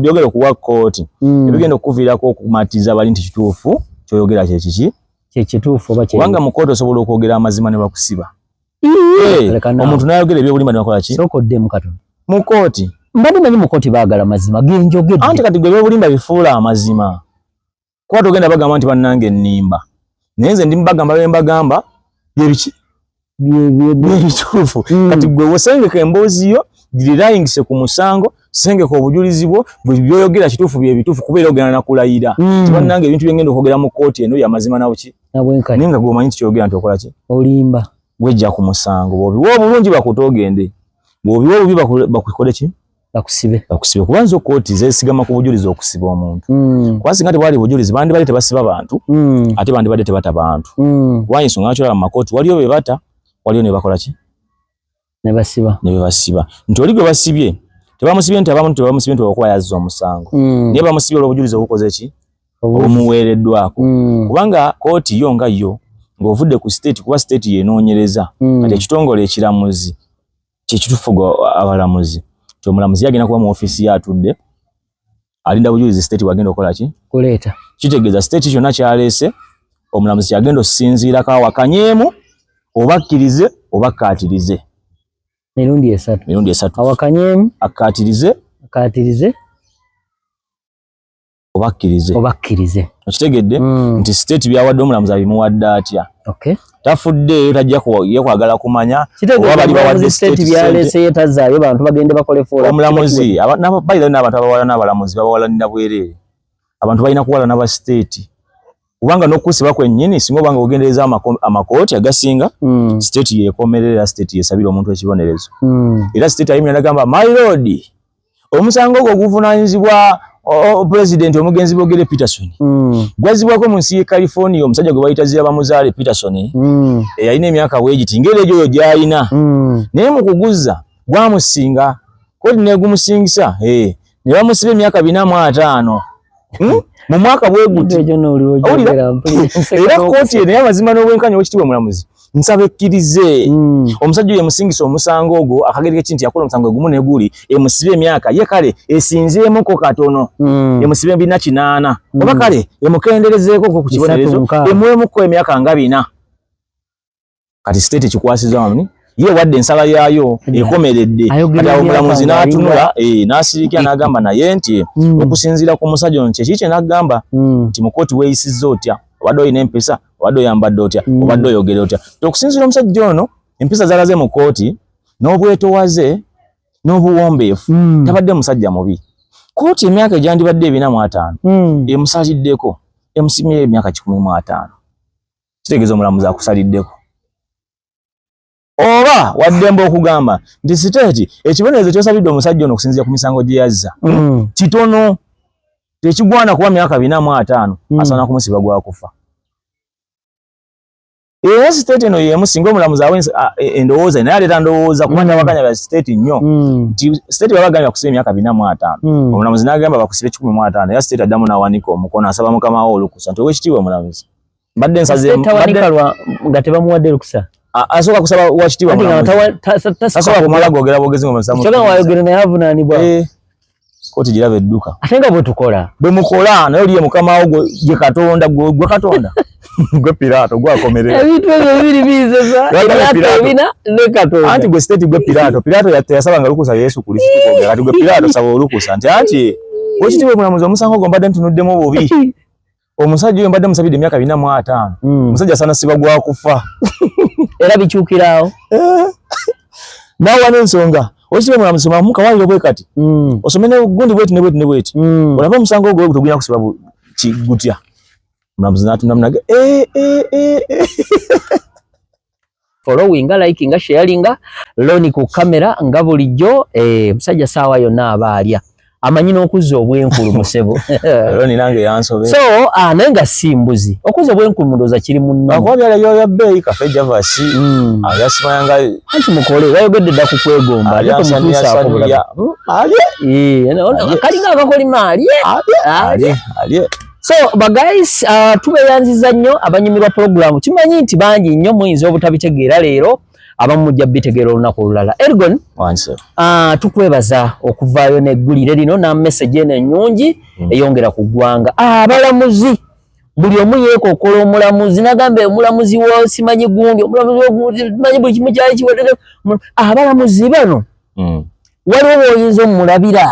byogenda okuwa kkooti ebigenda okukuviirako okumatiza bali nti kituufu kyoyogera kyekiki kyekituufu oba kubanga mu kkooti osobola okwogera amazima ne bakusiba omuntu n'ayogera ebyobulimba ne bakola ki sokoddemu katono mu kkooti mbadde manyi mu kkooti baagala mazima genjogedde anti kati gwe ebyobulimba bifuula amazima kuba togenda bagamba nti bannange nnimba naye nze ndi mbagamba bye mbagamba byebiki byebituufu kati gwe wosengeka emboozi yo girirayingise ku musango sengeka obujulizi bwo byoyogera kituufu byebituufu kubeera ogenda nakulayira bannange ebintu byengenda okwogera mu kkooti eno yamazima nabuki naye nga gweomanyi nti kyogera nti okola ki olimba wejja ku musango bwobiwa obulungi bakutogende bwobiwa obubi bakukole ki bakusibe kubanza kkooti zeesigama ku bujulizi okusiba omuntu kuba singa tebwali bujulizi bandibadde tebasiba bantu ate bandibadde tebata bantu kuba ensonga lwaki olaba mu makooti waliyo be bata waliyo ne bakola ki ne basiba nti oli gwe basibye tebamusibye nti abamu tebamusibye nti olwokuba yazza omusango naye bamusibye olw'obujulizi obukoze ki obumuweereddwako kubanga kkooti yo nga yo ng'ovudde ku state kuba state yeenoonyereza kati ekitongole ekiramuzi kyekitufuga abalamuzi ti omulamuzi yagenda kuba mu ofiisi yatudde alinda bujulizi state wagenda okukola ki kuleeta kitegeeza state kyonna kyaleese omulamuzi kyagenda okusinziirako awakanyeemu oba akkirize oba akkaatirize mirundi esatu awakanyeemu akkaatirize oba akkirize okitegedde nti state byawadde omulamuzi abimuwadde atya tafuddeeyo tajja yekwagala kumanya oba bali bawadde state byaleese yetazaayo bantu bagende bakole foola omulamuzi bayira n'abantu abawala n'abalamuzi babawalanira bwereere abantu balina kuwalana ba state kubanga n'okusibwa kwennyini singa obanga ogendereza amakooti agasinga state yekomerera state yesabira omuntu ekibonerezo era state ayimira nagamba my lord omusango ogwo guvunaanyizibwa president omugenzi bogere Peterson gwazibwako mu nsi ye California omusajja gwe bayitazira bamuzaale Peterson eyalina emyaka weegiti ngeri egyo gy'ayina naye mu kuguza gwamusinga kodi negumussingisa ne bamusiba emyaka 45 mu mwaka bweguti era kooti eno y'amazima n'obwenkanya w'ekitiibwa omulamuzi nsaba ekkirize omusajja ye musingisa omusango ogwo akagereka nti yakola omusango gumu neguli emusibe emyaka ye kale esinzeemoko katono emusibe 28 oba kale emukenderezeeko ku kibonerezo emuwemuko emyaka nga 4 kati state kikwasizza wamni ye wadde ensala yaayo ekomeredde kati omulamuzi n'atunula n'asirikira n'agamba naye nti okusinziira ku musajja ono kiki n'agamba nti mu kooti weeyisizza otya obadde oyina empisa obadde oyambadde otya obadde oyogere otya okusinziira omusajja ono empisa zalaze mu kooti n'obwetowaze n'obuwombeefu tabadde musajja mubi kooti emyaka egyandibadde 45 emusaliddeko emusimye emyaka 15 kitegeeza omulamuzi akusaliddeko oba waddemba okugamba nti siteeti ekibonerezo kyosabidde omusajja ono okusinziira ku misango gye yazza kitono tekigwana kuba myaka 45 asaana kumusiba gwa kufa era siteeti eno yemu singa omulamuzi awe endowooza naye aleeta ndowooza kubanga abaganya ba siteeti nnyo nti siteeti babaganya bakusiba emyaka 45 omulamuzi n'agamba bakusibe 15 era siteeti addamu n'awanika omukono asaba mukama we olukusa nti ow'ekitiibwa omulamuzi mbadde nsazeemu nga tebamuwadde lukusa asooka kusaba wakitiibwa asooka kumala gwogera bwogezi wayogera naye avunaanibwa kooti giraba edduka ate nga bwe tukola bwe mukola naye oliye mukama wo gye katonda gwe katonda gwe Piraato gwakomerera ebintu ebyo bibiri bizeza ebina ne katonda anti gwe state gwe Piraato yasabanga lukusa Yesu Kristo kwogera kati gwe Piraato saba olukusa nti anti wekitiibwa omulamuzi omusango gwo mbadde ntunuddemu bubi omusajja oyo mbadde musabidde emyaka 45 omusajja asaana siba gwa kufa era bikyukiraawo naawe n'ensonga okitiibwa omulamuzi soma mukawaliro bwe kati osome negundi bweti ne bweti olaba omusango ogwo gutugulina kusiba gutya omulamuzi n'atunda munage following liking sharing loni ku kamera nga bulijjo musajja saawa yonna abaalya amanyi n'okuzza obwenkulu musebo loni nange yansobe so naye nga si mbuzi okuzza obwenkulu mundoza kiri munno akwabya ya bei kafe javasi ayasimanga anti mukole bayogedde dda ku kwegomba aliko mutuusa akobula kalinga akakolima alye so guys tubeyanziza nnyo abanyumirwa program kimanyi nti bangi nnyo muyinza obutabitegeera leero abamu mujja bitegeera olunaku olulala Ergon tukwebaza okuvaayo neggulire lino na message eno ennyungi eyongera ku ggwanga abalamuzi buli omu yeekookola omulamuzi nagambe omulamuzi wo simanyi gundi omulamuzi manyi buli kimu kyali kiwedde abalamuzi bano waliwo woyinza omulabira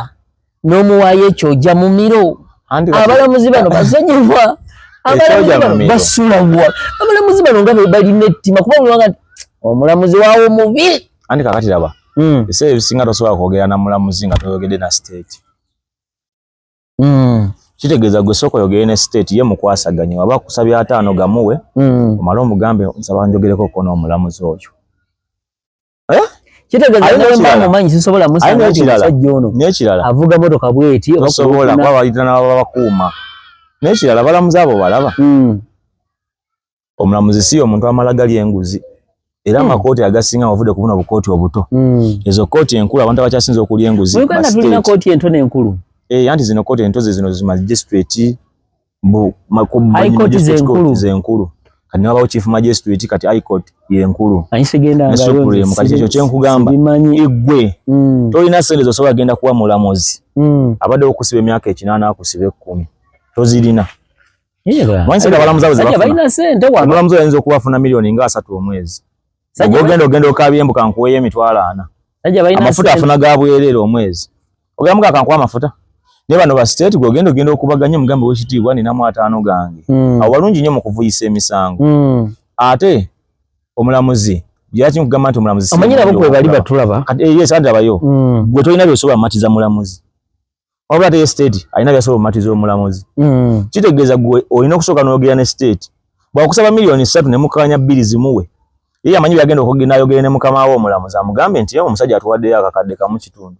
n'omuwaayo ekyojja mu miro abalamuzi bano basanyufa abalamuzi bano basulawa abalamuzi bano nga balina ettima kuba bulwanga omulamuzi waawo mubi andi kakati laba ebiseera ebisinga tosobola kwogera na mulamuzi nga toyogedde na state kitegeeza gwe sooka oyogere ne state ye mukwasaganye waba kusabya 5 gamuwe omala omugambe nsaba njogereko ko n'omulamuzi oyo kitegeeza nyo mmanyi sisobola musanga omusajja ono n'ekirala avuga motoka bweti osobola kuba bayita n'abakuuma n'ekirala balamuzi abo balaba omulamuzi si omuntu amala gali enguzi era amakooti agasinga wavudde ku buno bukooti obuto ezo kooti enkulu abantu abakyasinza okulya enguzi mu Uganda tulina kooti ento n'enkulu anti zino kooti ento zino zi magistrate high court zenkulu kati nabawo chief magistrate kati high court yenkulu ayisegenda ngayo kati ekyo kyenkugamba igwe tolina sente zosobola genda kuwa mulamuzi abadde okusiba emyaka 8 akusibe 10 tozirina mwanyi abalamuzi abo balina sente omulamuzi ayinza okubafuna milioni nga 3 omwezi ogenda okabyembu kankuweyo emitwalo 4 amafuta afuna gabwerere omwezi ogamba kankuwa amafuta ne bano ba state ogenda okubaganya omugambe w'ekitiibwa ninamu 5 gange awo walungi nnyo mu kuvuyisa emisango ate omulamuzi yaki nkugamba nti omulamuzi amanyi nabo kwe bali batulaba yes andi abayo gwe tolina by'osobola matiza mulamuzi wabula te state alina byasobola omumatiza omulamuzi kitegeeza gwe olina okusooka n'oyogera ne state bwakusaba milioni 3 ne mukanya 2 zimuwe yeye amanyi byagenda okugenda ayogere ne mukama we omulamuzi amugambe nti omusajja atuwaddeyo akakadde kamu kitundu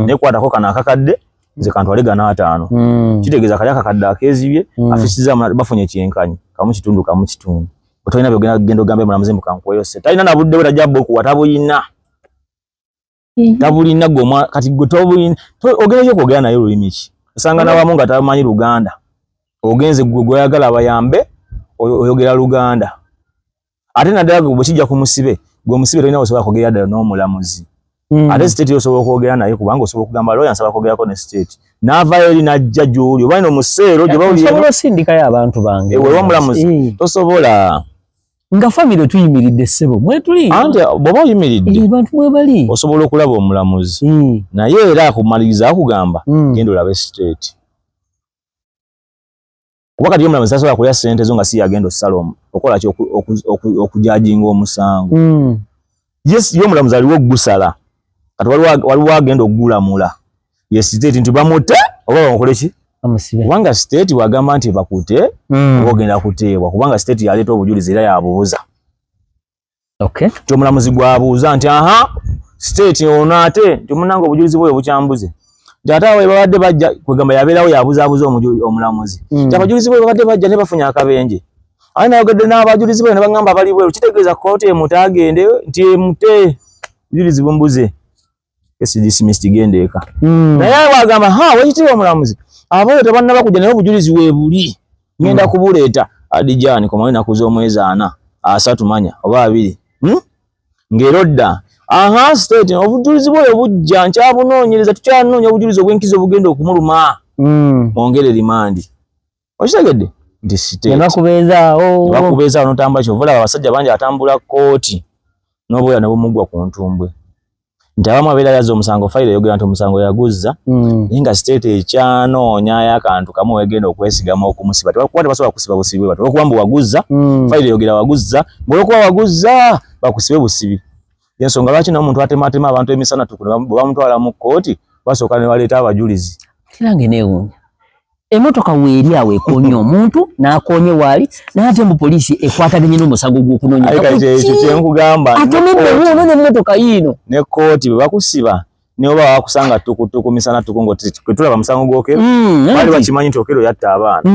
nekwatako kana akakadde nze kantwale gana 5 kitegeeza kali akakadde akezibye afisiza bafunye kyenkanyi kamu kitundu otolina byogenda kugenda ogambe omulamuzi mukankuweyo se talina na budde butajja okuwa tabulina tabulina goma kati gwe tobulina ogereyo kwogera naye olulimi ki osanga n'abamu nga tamanyi Luganda ogenze gwe gwayagala abayambe oyogera Luganda ate naddala gwe kijja ku musibe gwe musibe tolina osobola kwogera ddala n'omulamuzi ate state osobola kwogera naye kubanga osobola okugamba lawyer nsaba kwogerako ne state n'avaayo eri n'ajja gy'oli oba ino mu sseero gye bawulira osobola osindikayo abantu bange ewe omulamuzi tosobola nga family tuyimiridde ssebo mwetuli anti bw'oba oyimiridde bantu mwebali osobola okulaba omulamuzi naye era akumaliriza akugamba genda olabe state kuba kati omulamuzi tasobola kulya ssente zo nga si yagenda osala okola ki okujajinga omusango yes ye omulamuzi aliwo ogusala kati waliwo agenda okugulamula ye state nti bamute oba bamukole ki kubanga state wagamba nti bakute ogenda kuteebwa kubanga state yaleeta obujulizi era yabuuza omulamuzi gwabuuza nti state ono ate nti munange obujulizi bwoyo bukyambuze nti ate awo babadde bajja kwegamba yabeerawo yabuuzaabuuza omulamuzi nti abajulizi bwoyo babadde bajja ne bafunye akabenje ate nayogedde n'abajulizi bwoyo ne bagamba bali bweru kitegeeza kooti emute agende nti emute obujulizi bumbuze kesi dismissed gendeeka naye wagamba wekitiibwa omulamuzi abayo tebannaba kujja naye obujulizi weebuli ngenda kubuleeta Adijani komali nakuza omwezi 4 3 manya oba 2 ngero dda state obujulizi bwoyo bujja nkyabunoonyereza tukyanoonya obujulizi obw'enkizo obugenda okumuluma mwongere rimandi okitegedde nti state bakubeezaawo n'otambula kyovulaba abasajja bangi atambula kooti n'obwoya ne bumugwa ku ntumbwe nti abamu abeera yazza omusango fayiro eyogera nti omusango yaguzza naye nga state ekyanoonya akantu kamu wegenda okwesigama okumusiba kuba tebasobola kusiba busibi bwe olwokuba mbu waguzza fayiro eyogera waguzza olwokuba waguzza bakusibe busibi yensonga lwaki n'omuntu atematema abantu emisana bwe bamutwala mu kooti basooka ne baleeta abajulizi kirange neewuunya emotoka weeri awo ekoonya omuntu n'akoonya waali n'ate mu poliisi ekwataganye n'omusango gw'okunoonya ekyo kyenkugamba atomedde n'emmotoka yiino ne kooti bwe bakusiba ne oba wakusanga tukutuku misana tuku ng'otulaba musango gw'okero baali bakimanyi nti okero yatta abaana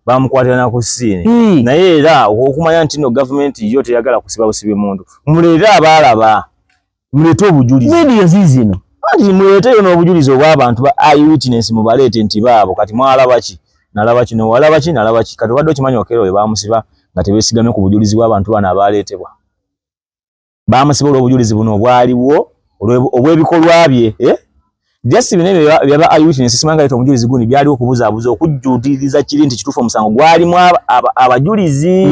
bamukwatira na ku ssiini naye era okumanya nti no gavumenti yo teyagala kusiba busibi muntu muleete abaalaba muleete obujulizi vidiyo ziizino ati muleeteyo n'obujulizi obw'abantu ba eyewitness mubaleete nti baabo kati mwalaba ki nalaba kino walaba ki nalaba ki kati obadde okimanyi okero we baamusiba nga tebeesigamye ku bujulizi bw'abantu bano abaaleetebwa baamusiba olw'obujulizi buno obwaliwo obw'ebikolwa bye just bino byaba eyewitness simanga leeta omujulizi guno byaliwo okubuzaabuza okujjuutiriza kiri nti kituufu omusango gwalimu abajulizi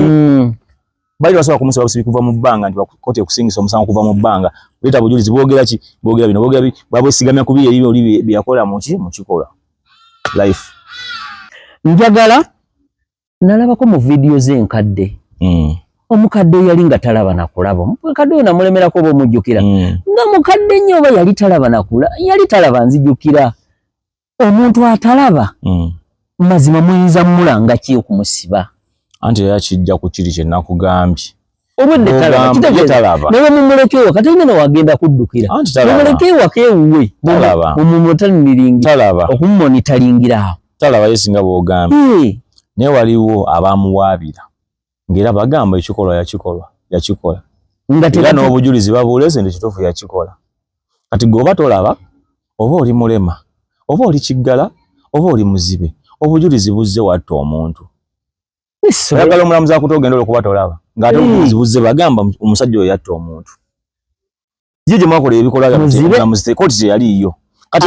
bali basobola kumusiba busibi kuva mu bbanga nti kooti ekusingisa omusango kuva mu bbanga leeta bujulizi boogera ki boogera bino boogera bi babwesigamya ku biri oli byakola mu kikola life njagala nalabako mu vidiyo z'enkadde omukadde yali nga talaba nakulaba omukadde oyo namulemerako oba omujjukira nga mukadde nnyo oba yali talaba yali talaba nzijjukira omuntu atalaba mazima muyinza mulanga ki okumusiba anti era kijja ku kiri kye nakugambye obwedde talaba naye mumuleke ewa kati nyina wagenda kuddukira mumuleke ewa kewuwe mumumonitalingira okumumonitalingira talaba yesinga bw'ogambye naye waliwo abamuwaabira ngera bagamba ekikolwa yakikola era n'obujulizi babuuleze nti kituufu yakikola kati gweoba tolaba oba oli mulema oba oli kiggala oba oli muzibe obujulizi buzze watta omuntu oyagala omulamuzi akuta ogenda olwokuba tolaba ng'ate obujulizi buzze bagamba omusajja oyo yatta omuntu ye gye mwakola ebikolwa byamulamuzi kooti teyaliiyo kati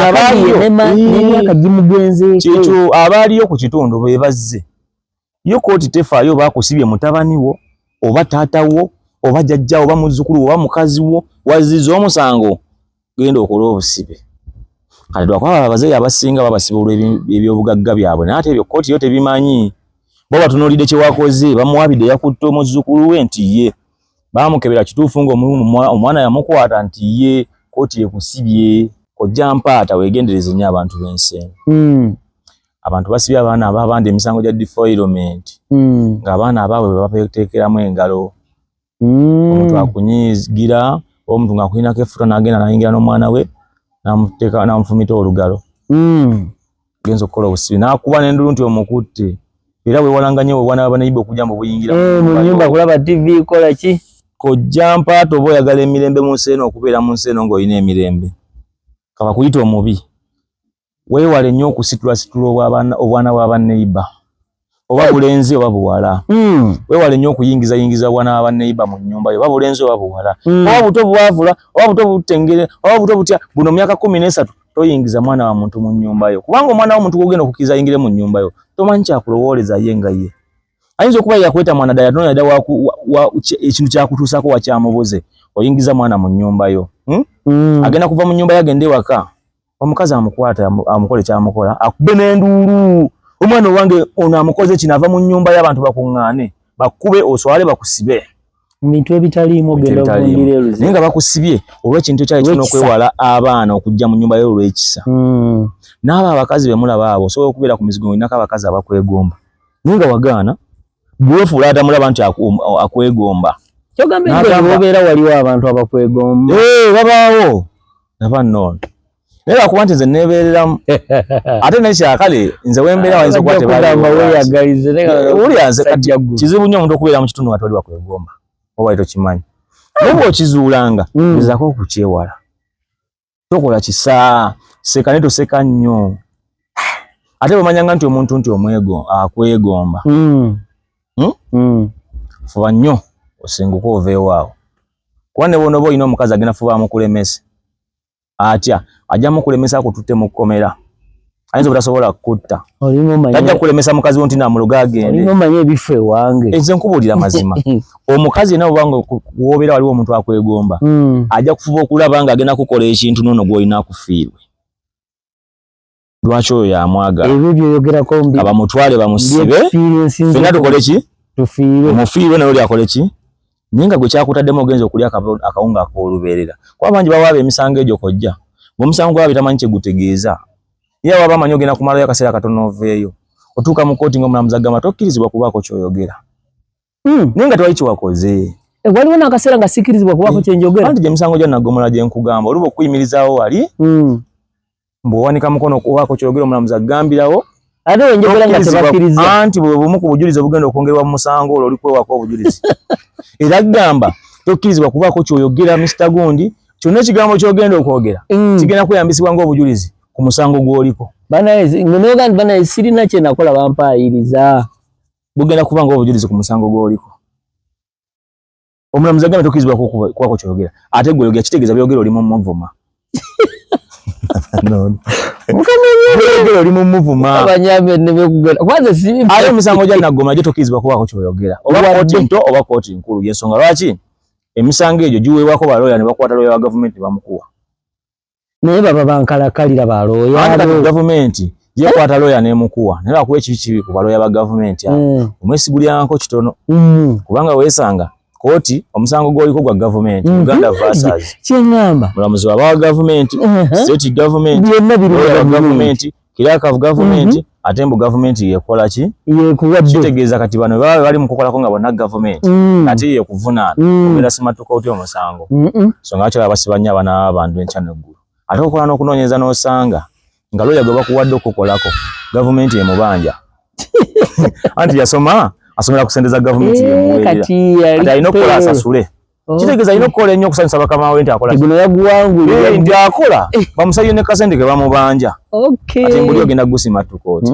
kyekyo abaaliyo ku kitundu be bazze yo kooti tefaayo bakusibye mutabani wo oba taata wo oba jjajja oba muzzukulu oba mukazi wo wazizza omusango genda okola obusibe kati twakwaba abazeeyi abasinga babasiba olw'ebyobugagga byabwe naye ate ebyo kooti yo tebimanyi bo batunuulidde kye wakoze bamuwabidde yakutte omuzzukulu we nti ye baamukebera kituufu ng'omwana yamukwata nti ye kooti ekusibye kojja mpaata weegendereze nnyo abantu b'ensi. Abantu basibye abaana ababanda emisango gya defilement. Ng'abaana abaabwe bwe babeeteekeramu engalo. Omuntu akunyiigira, omuntu ng'akulinako effuta n'agenda n'ayingira n'omwana we n'amuteeka n'amufumita olugalo. Genza okukola obusibi n'akuba n'endulu nti omukutte. Era weewalanga nnyo obwana b'abaneiba okujja mbu buyingira mu nnyumba kulaba TV kola ki? Kojja mpaata oba oyagala emirembe mu nsi eno, okubeera mu nsi eno ng'olina emirembe. Kaba kuyita omubi. Weewale nnyo okusitula obwana bw'abaneiba. Oba bulenzi oba buwala. Weewale nnyo okuyingiza obwana bw'abaneiba mu nnyumba yo, oba bulenzi oba buwala. Oba buto bwavula, oba buto butengere, oba buto butya, buno myaka 13 toyingiza mwana wa muntu mu nnyumba yo. Kubanga omwana w'omuntu gw'ogenda okukkiriza ayingire mu nnyumba yo, tomanyi kyakulowooleza ye nga ye. Ayinza okuba yakweta mwana ddala tonoonya ddala ekintu kyakutuusako wakyamubuze, oyingiza mwana mu nnyumba yo. Agenda kuva mu nnyumba ye agende ewaka, omukazi amukwata amukole kyamukola, akube n'enduulu. Omwana owange ono amukoze kino, ava mu nnyumba y'abantu bakuŋŋaane, bakube oswale bakusibe. Bintu ebitaliimu ogenda okundira eruzi. Naye nga bakusibye olw'ekintu ekyali kirina okwewala abaana okujja mu nnyumba yo olw'ekisa. N'abo abakazi be mulaba abo osobola okubeera ku mizigo olinako abakazi abakwegomba. Naye nga wagaana bwefuula atamulaba nti akwegomba. Kyogamba nti obeera waliwo abantu abakwegomba. Babaawo. Naba nno. Naye lwakuba nti nze neebeereramu. Ate n'ekyakale nze wembeera wayinza okuba tebali. Kizibu nnyo omuntu okubeera mu kitundu nga tewali bakwegomba. Oba wali tokimanyi. Naye bw'okizuulanga gezaako okukyewala. Tokola kisa, seka ne toseka nnyo. Ate bw'omanyanga nti omuntu nti akwegomba. Fuba nnyo osenguka oveewo awo. Kuba ne bw'onooba olina omukazi agenda fuba amukulemesa. Atya ajja mukulemesa akututte mu kkomera. Ayinza obutasobola kukutta. Tajja kukulemesa mukazi wo nti namuloga agende. Olina omanyi ebifo ewange. Nze nkubuulira mazima. Omukazi nawe obanga w'obeera waliwo omuntu akwegomba, ajja kufuba okulaba nga agenda kukola ekintu n'ono gw'olina akufiirwe. Lwaki oyo yamwagala? Ebyo by'oyogerako mbi. Abamutwale bamusibe. Ffenna tukole ki? Tufiirwe. Omufiirwe naye oli akole ki? Naye nga gwe kyakutaddemu ogenza okulya akawunga ak'olubeerera. Kuba bangi bawaaba emisango egyo kojja. Ng'omusango gwaba tamanyi kye gutegeeza. Ye waba amanyi ogenda kumalayo akaseera katono oveeyo. Otuuka mu kkooti ng'omulamuzi agamba tokkirizibwa kubaako ky'oyogera. Naye nga tewali kyewakoze. Waliwo n'akaseera nga sikkirizibwa kubaako kye njogera. Anti gye misango gya Nnaggommola gye nkugamba oluba okuyimirizaawo wali. Mbw'owanika mukono okubaako ky'oyogera omulamuzi agambirawo. Ate wenjogera nga tebakkiriza. Anti bwe bumu ku bujulizi obugenda okwongerwa mu musango olwo oli kwewaka obujulizi. Era gamba tokkirizibwa kubaako ky'oyogera Mr. Gundi, kyonna ekigambo ky'ogenda okwogera kigenda kweyambisibwa ng'obujulizi ku musango gw'oliko. Banaye sirina kye nakola bampaayiriza. Bugenda kuba ng'obujulizi ku musango gw'oliko. Omulamuzi agamba tokkirizibwa kubaako ky'oyogera. Ate gwe oyogera kitegeeza byogera oli mu muvuma. Byogera oli mu muvuma. Abanyambe ne bekugera. Kwanza si ayo misango gya Nnaggommola gye tokkirizibwa kubaako ky'oyogera. Oba kkooti nto oba kkooti nkulu. Y'ensonga lwaki emisango egyo giweebwako balooya ne bakwata looya wa gavumenti bamukuwa. Naye baba bankalakalira balooya. Ate gavumenti yekwata looya n'emukuwa. Naye lwakuba ekibi ku balooya ba gavumenti abo. Omwesigulyanko kitono. Kubanga weesanga kkooti omusango gw'oliko gwa gavumenti. Uganda versus. Kyengamba. Mulamuzi wa gavumenti, state government, byonna biri wa gavumenti, kiraka of gavumenti, ate mbu gavumenti yekola ki? Yekuwadde. Kitegeeza kati bano bali mu kukolako nga bonna gavumenti. Ate yekuvunaana. Obeera simatuka otya omusango. So nga kyala basiba nnyo abaana b'abantu enkya n'eggulu. Ate okola n'okunoonyereza n'osanga nga looya gwe bakuwadde okukolako gavumenti emubanja. Anti asomera ku ssente za gavumenti yemuweerera. Kati alina okukola asasule. Kitegeeza alina okukola ennyo okusanyusa bakama we nti akola. Guno yaguwangulira. Nti akola. Bamusabye ne kasente ke bamubanja. Ate mbuli ogenda gusimatuka oti.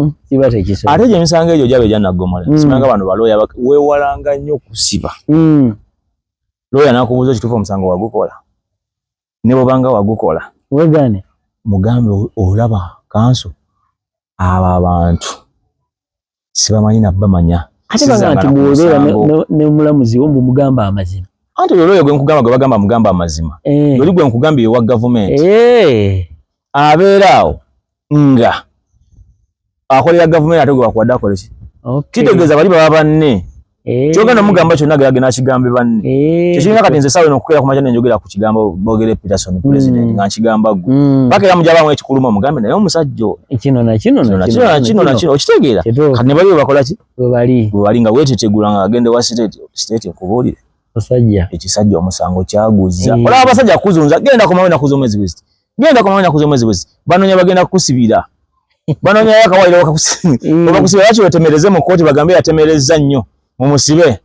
Ate gye emisango egyo gyaba egya Nnaggommola. Simanga bano balooya weewalanga nnyo okusiba. Looya n'akubuuza ekituufu omusango wagukola. Ne bw'obanga wagukola. Wegane. Mugambe olaba kanso. Abo abantu sibamanyi na bamanya. Ate bagamba nti bw'obeera ne mulamuzi wo mbu mugamba amazima. Anti olwo gwe nkugamba gwe bagamba mugamba amazima. Oli gwe nkugambye wa gavumenti. Abeeraawo nga akolera gavumenti ate gwe bakuwadde akole ki? Kitegeeza bali baba banne Kyogenda mugamba kyonna gerage nakigambe banne. Kyekirina kati nze sawa eno okukeera ku makya nenjogera ku kigambo boogere Peterson president nga nkigamba ggwe. Paka era mujabamu ekikuluma mugambe naye omusajja kino okitegeera kati ne bali bakola ki bali nga weetetegula nga agende wa state okubuulire musajja ekisajja omusango kyaguzza. Olaba abasajja kuzunza genda ku mawina kuzo mwezi wezi banoonya bagenda kukusibira banoonya yakawalira bakakusibira lwaki wetemereze mu kooti bagambe yatemerezza nnyo mumusibe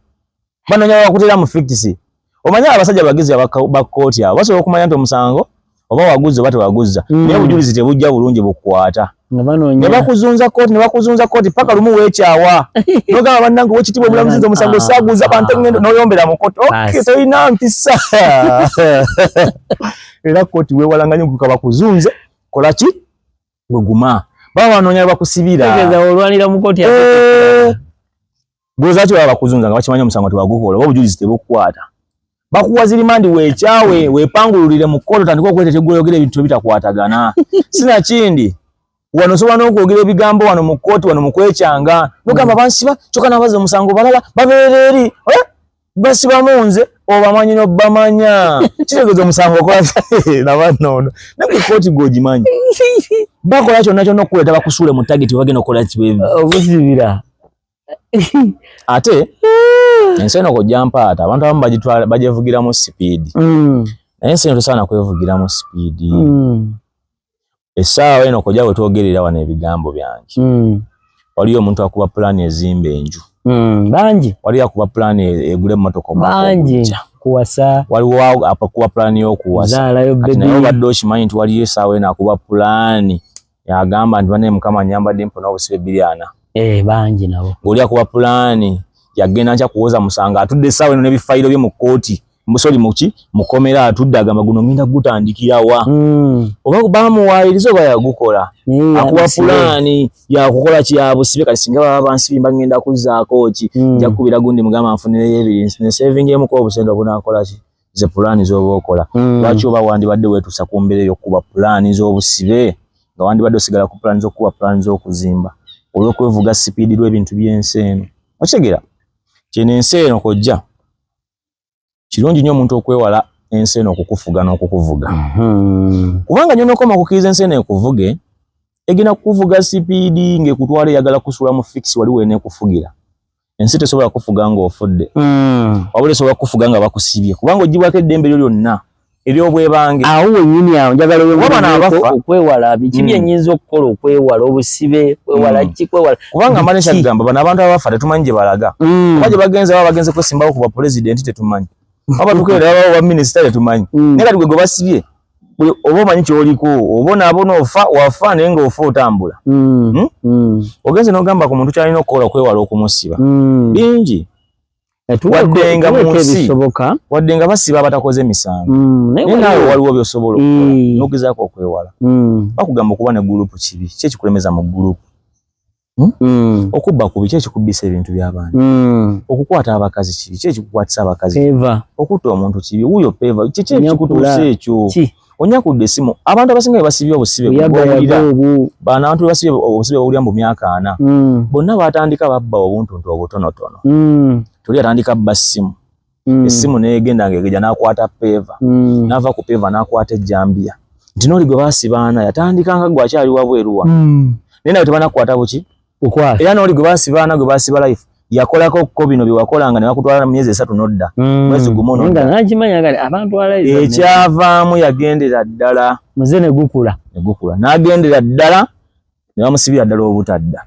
banoonya bakutera mu fictisi. Omanya abasajja bagezi ba kooti abo basobola okumanya nti omusango oba waguzza oba tewaguzza naye obujulizi tebujja bulungi bukwata ne bakuzunza kooti paka lumu weekyawa nogamba bannange wekitibwa omulamuzi omusango saaguzza bantu ngendo n'oyombera mu kooti okay tolina mpisa era kooti weewalanga nnyo kuka bakuzunze kola ki gweguma baba banoonya bakusibira olwanira mu kooti bwezaki baba bakuzunza nga bakimanya omusango tewagukola oba obujulizi tebukwata bakuwa zirimandi weekyawe weepangululire mu kkooti otandika okwetetegula oyogera ebintu bitakwatagana sina kindi wano osobola n'okwogera ebigambo wano mu kkooti wano mu kwekyanga nogamba bansiba kyokka n'abaza omusango balala babeera eri basibamu nze obamanyi n'obamanya kitegeeza omusango okola nabanoono ne ku kkooti gw'ogimanyi bakola kyonna kyonna okuleeta bakusuule mu tageti bagenda okukola kibeebi obusibira ate ensi eno kojja mpaata abantu abamu bagivugiramu sipiidi naye ensi eno tosaana kwevugiramu sipiidi. Essaawa eno kojja wetwogerera wano ebigambo byange waliyo omuntu akuba pulaani ezimba enju bangi waliyo akuba pulaani egula emmotoka bangi kuwasa waliwo apakuba pulaani y'okuwasa kati naye obadde okimanyi nti waliyo essaawa eno akuba pulaani yagamba nti bane mukama nyambadde mpona obusibe biliana bangi nabo ng'oli akuba pulaani yagenda nkya kuwoza musanga atudde essaawa eno n'ebifayiro bye mu kkooti musoli muki mukomera atudde agamba guno ngenda gutandikirawa oba bamuwaayiriza oba yagukola akuba pulaani yakukola kyabusibe kati singa baba bansibimba ngenda kuzzaako ki nja kukubira gundi mugamba nfunireyo ebiri ne savingyemuko obusente obunaakola ki ze pulaani z'oba okola lwaki oba wandibadde weetuusa ku mbeera ey'okukuba pulaani z'obusibe nga wandibadde osigala ku pulaani z'okukuba pulaani z'okuzimba olw'okwevuga sipiidi lw'ebintu by'ensi eno okitegeera kino ensi eno kojja kirungi nnyo omuntu okwewala ensi eno okukufuga n'okukuvuga kubanga nnyo n'okoma okukkiriza ensi eno ekuvuge egenda kukuvuga sipiidi ng'ekutwala eyagala kusuula mu fikisi wali weeneekufugira ensi tesobola kufuga ng'ofudde wabula esobola kukufuga nga bakusibye kubanga ogibwako eddembe lyo lyonna ery'obwebange awo wennyini awo njagala okwewala biki byennyinza okukola okwewala obusibe kwewala ki kwewala kubanga mane kyagamba bano abantu abafa tetumanyi gye balaga oba gye bagenze baba bagenze kwesimbawo ku bapulezidenti tetumanyi oba tukeera baba baminisita tetumanyi naye kati gwe basibye oba omanyi kyoliko oba onaabona wafa naye ng'ofa otambula ogenze n'ogamba ku muntu kyalina okukola okwewala okumusiba bingi waddenga mu nsi waddenga basiba abatakoze misango naye naawe waliwo by'osobola okukola n'ogezaako okwewala bakugamba okuba ne gurupu kibi ki ekikulemeza mu gurupu okubba kubi ki ekikubbisa ebintu by'abantu okukwata abakazi kibi ki ekikukwatisa abakazi okutta omuntu kibi wuuyo peva kiki ekikutuusa ekyo onyakudde essimu abantu abasinga basibye obusibe bw'owulira bano abantu basibye obusibe bw'owulira mu myaka 4 bonna baatandika babba obuntuntu obutonotono tuli atandika bba essimu essimu n'egenda ng'egeja n'akwata peva n'ava ku peva n'akwata ejjambiya nti n'oli gwe baasibaana yatandika nga gwakyali wabweruwa naye nawe tebanakukwata buki era n'oli gwe baasibaana gwe baasiba life yakolako ko bino bye wakolanga ne bakutwala mu myezi 3 n'odda mwezi gumu n'odda ekyavaamu yagendera ddala muze ne gukula n'agendera ddala ne bamusibira ddala obutadda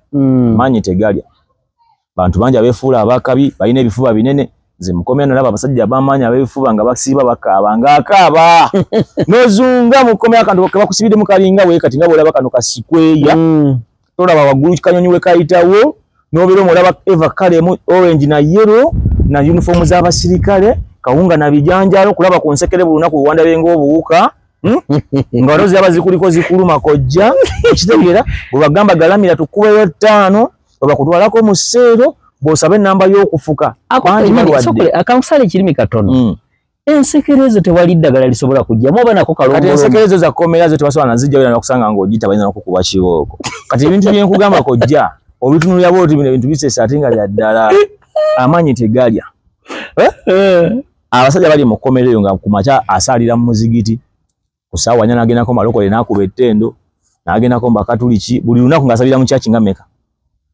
maanyi tegalya bantu bangi abeefuula abakabi balina ebifuba binene nze mukomya nalaba abasajja ab'amaanyi abeebifuba nga basiiba bakaaba ng'akaaba n'ozunga mukomya akantu ke bakusibiddemu kalinga we kati nga bw'olaba kano kasikweya tolaba waggulu kanyonyi we kayitawo n'obeera omulaba eva kalemu orange na yellow na uniform z'abasirikale kawunga na bijanjalo kulaba ku nsekere buli lunaku buwanda benga obuwuka nga wano zaba zikuliko zikuluma kojja ekitegeera bwe bagamba galamira tukubeyo 5 bakutwalako mu sseero bw'osaba ennamba y'okufuka akamusale kirimi katono ensekere ezo tewali ddagala lisobola kujjamu oba nako kalongolo kati ensekere ezo zakomera zo tebasobola nazijja nakusanga ng'ogiyita balina nakukuba kibooko kati ebintu byenkugamba kojja obitunulira bwoti bino ebintu bisesa ate nga bya ddala amanyi tegalya abasajja bali mu kkomerero nga ku makya asalira mu muzigiti kusaawa nyana agenda ko malokole nakuba ettendo n'agenda ko mbakatuliki buli lunaku ng'asabira mu church nga meka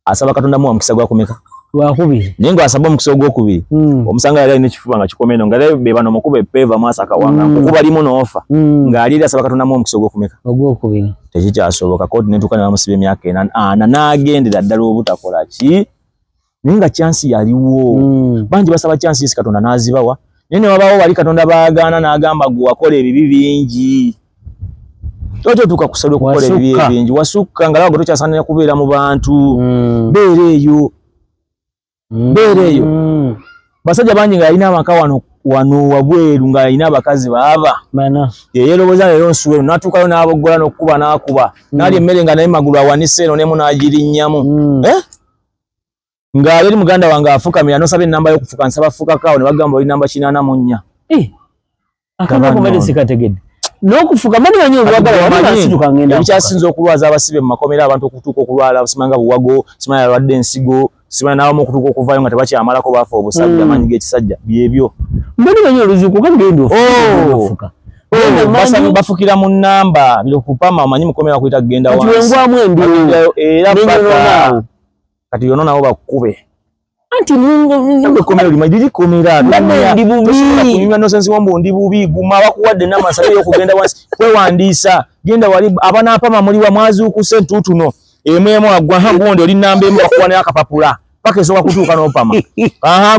asaba Katonda mu mukisa gwa kumeka wakubiri nengo asaba mukisa ogwokubiri omusanga yali n'ekifuba nga kikomeno nga be bano mukube peva masaka wanga kuba limu n'ofa ng'ali asaba Katonda mu mukisa ogwokubiri tekikyasoboka kodi netuka n'amusibe emyaka ena n'agendera ddala obutakola ki nenga chance yaliwo bangi basaba chance isi Katonda n'azibawa nene wabawo bali Katonda baagaana n'agamba gwe wakola ebibi bingi Toto tukakusaba okukola ebibi bingi wasukka nga lago tokyasaanira kubeera mu bantu beereeyo basajja bangi nga alina amaka wano wabweru nga alina abakazi baaba yeyeroboza leero nsuwe natuukayo n'aboggola n'okkuba n'akuba n'ali emmere nga naye magulu awanise eno nemu n'agirinnyamu nga yali muganda wange afukamira nosaba ennamba y'okufuka nsaba fukakaawo ne bagamba oli namba 84 akakomedesikategedde n'okufuka mani banyo obwagala wabasituka ngenda ekyasinze okulwaza abasibe mu makomera abantu okutuuka okulwala simanga buwago simanga yalwadde ensigo simanga n'abamu okutuuka okuvaayo nga tebakyamalako baafa obusajja manyi g'ekisajja byebyo mani banyo oluzuuku kagenda ofuka bafukira mu nnamba bilokupama omanyi mukomera kuyita kugenda wansi era paka kati yono nabo bakube anti mungu komera limajiri komera ndi bubi kunywa no sense wombo ndi bubi guma bakuwadde n'amasaba y'okugenda wansi kwewandiisa genda wali abana apama muri wa mwazuuku sentutuno emwemo agwa hagondo oli namba emu bakuwana akapapula paka esoka kutuuka n'opama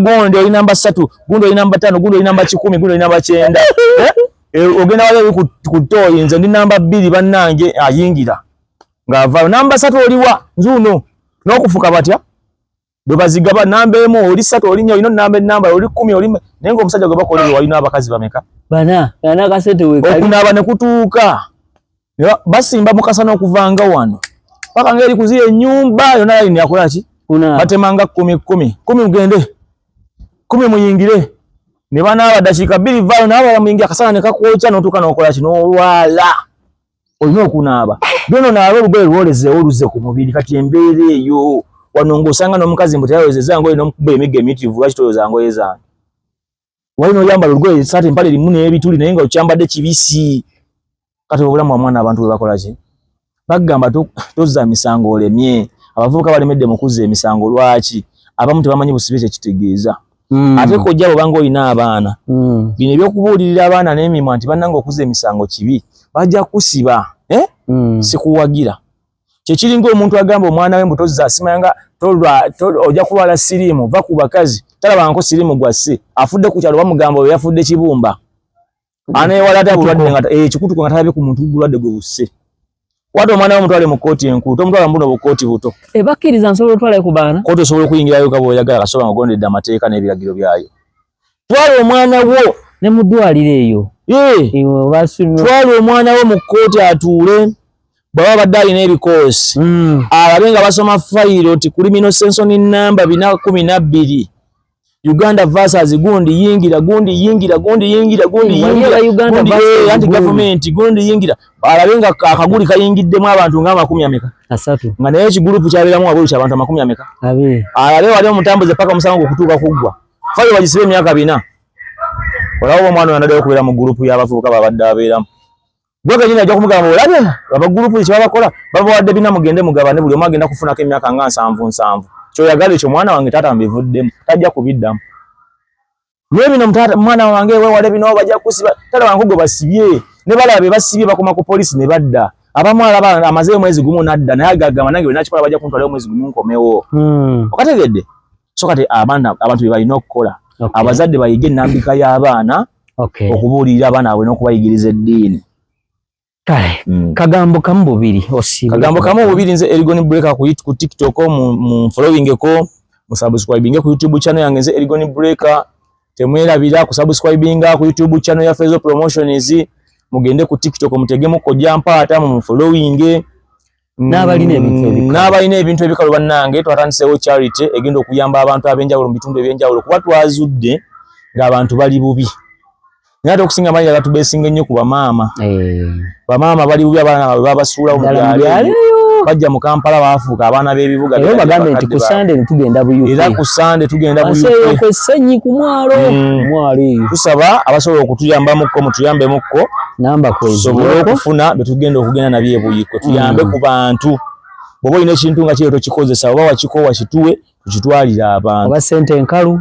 gondo oli namba 3 gundo oli namba 5 gundo oli namba 10 gundo oli namba 9 ogenda wali kutoyi nze ndi namba 2 bannange ayingira ngava namba 3 oliwa nzuno n'okufuka batya bwe bazigaba namba emu oli 3 oli nnyo ino namba oli 10 oli nengo omusajja gwe bakolera walina abakazi bameka bana kasete wekali okunaaba ne kutuuka basimba mukasana okuvanga wano paka ngeri kuziye ennyumba yonna yali yakola ki batemanga 10 mugende 10 muyingire ne banaaba dakiika 2 vaayo naaba muyingira akasana ne kakwoca n'otuuka n'okola ki n'olwala olina okunaaba byono naaba olugero lwoleze oluze ku mubiri kati embeera eyo wano ng'osanga n'omukazi mbu teyawezeza ngoye n'omukuba emigga emitivu lwaki toyoza ngoye zange walina oyambala olugoye saati empale limu n'ebituli naye nga okyambadde kibisi kati obulamu wa mwana abantu bwe bakola ki bagamba tozza emisango olemye abavubuka balemedde mu kuzza emisango lwaki abamu tebamanyi busibe kyekitegeeza ate kojja bwobanga olina abaana bino ebyokubuulirira abaana n'emimwa nti bannanga okuzza emisango kibi bajja kusiba sikuwagira kyekiringa omuntu agamba omwana we mbutozi asimanga ojja kulwala siriimu va ku bakazi talabanko siriimu gwasse afudde ku kyalo bamugamba we yafudde kibumba anewala ate bulwadde nga ekikutuko nga talabye ku muntu bulwadde gwe busse wati omwana we mutwale mu kooti enkulu tomutwala mbuno bukooti buto bakkiriza nsobola otwala ku baana kooti osobola okuyingirayo nga bw'oyagala kasobola nga ogondedde amateeka n'ebiragiro byayo twala omwana wo ne mu ddwaliro eyo twala omwana wo mu kooti atuule bwaba badde alina ebikoosi alabe nga basoma fayiro ti criminal sensoni namba 412 Uganda versus gundi yingira anti government gundi yingira alabe nga akaguli kayingiddemu abantu nga 10 asatu nga naye ekigulupu kyaberamu wabulu ky'abantu 10 alabe wali omutambuze paka omusango okutuuka kuggwa fayiro bagisibe emyaka 4 olawo omwana oyo anaddeyo okubeera mu gurupu y'abavubuka babadde abeeramu gwe nyina ajja kumugamba olabe aba gurupu kye babakola babawadde bina mugende mugabane buli omu agenda kufunako emyaka nga 7 kyoyagala ekyo mwana wange taata mbivuddemu tajja kubiddamu naye bino mwana wange wewale bino bajja kusiba taata wange gwe basibye ne balabe basibye bakoma ku polisi ne badda abamu alaba amaze omwezi gumu nadda naye agagamba nange nakikola bajja kuntwala omwezi gumu nkomewo okategedde so kati abantu be balina okukola abazadde bayige ennambika y'abaana okubuulirira abaana abwe n'okubayigiriza eddiini kagambo kamu bubiri osiba kagambo kamu bubiri nze Erigoni Breaker ku TikTok mu followingeko mu subscribinge ku YouTube channel yange nze Erigoni Breaker temwerabira ku subscribinga ku YouTube channel ya Fezo Promotions mugende ku TikTok mutegemu ko jampata mu followinge n'abalina ebintu ebikalu bannange twatandisewo charity egenda okuyamba abantu ab'enjawulo mu bitundu eby'enjawulo kuba twazudde ng'abantu bali bubi nate okusinga mali yagatubesinga ennyo ku bamaama bamaama bali bubi abaana babasuulawo mu byalo bajja mu Kampala baafuuka abaana b'ebibuga era bagambe nti ku Sunday tugenda buyuke era ku Sunday tugenda buyuke aseyo kwesenyi ku mwalo tusaba abasobola okutuyambamukko mutuyambemukko namba kwezi sobola okufuna betugenda okugenda nabye buyiko tuyambe ku bantu bobo ine kintu nga kyeto kikozesa oba wakikowa kituwe tukitwalira abantu oba sente enkalu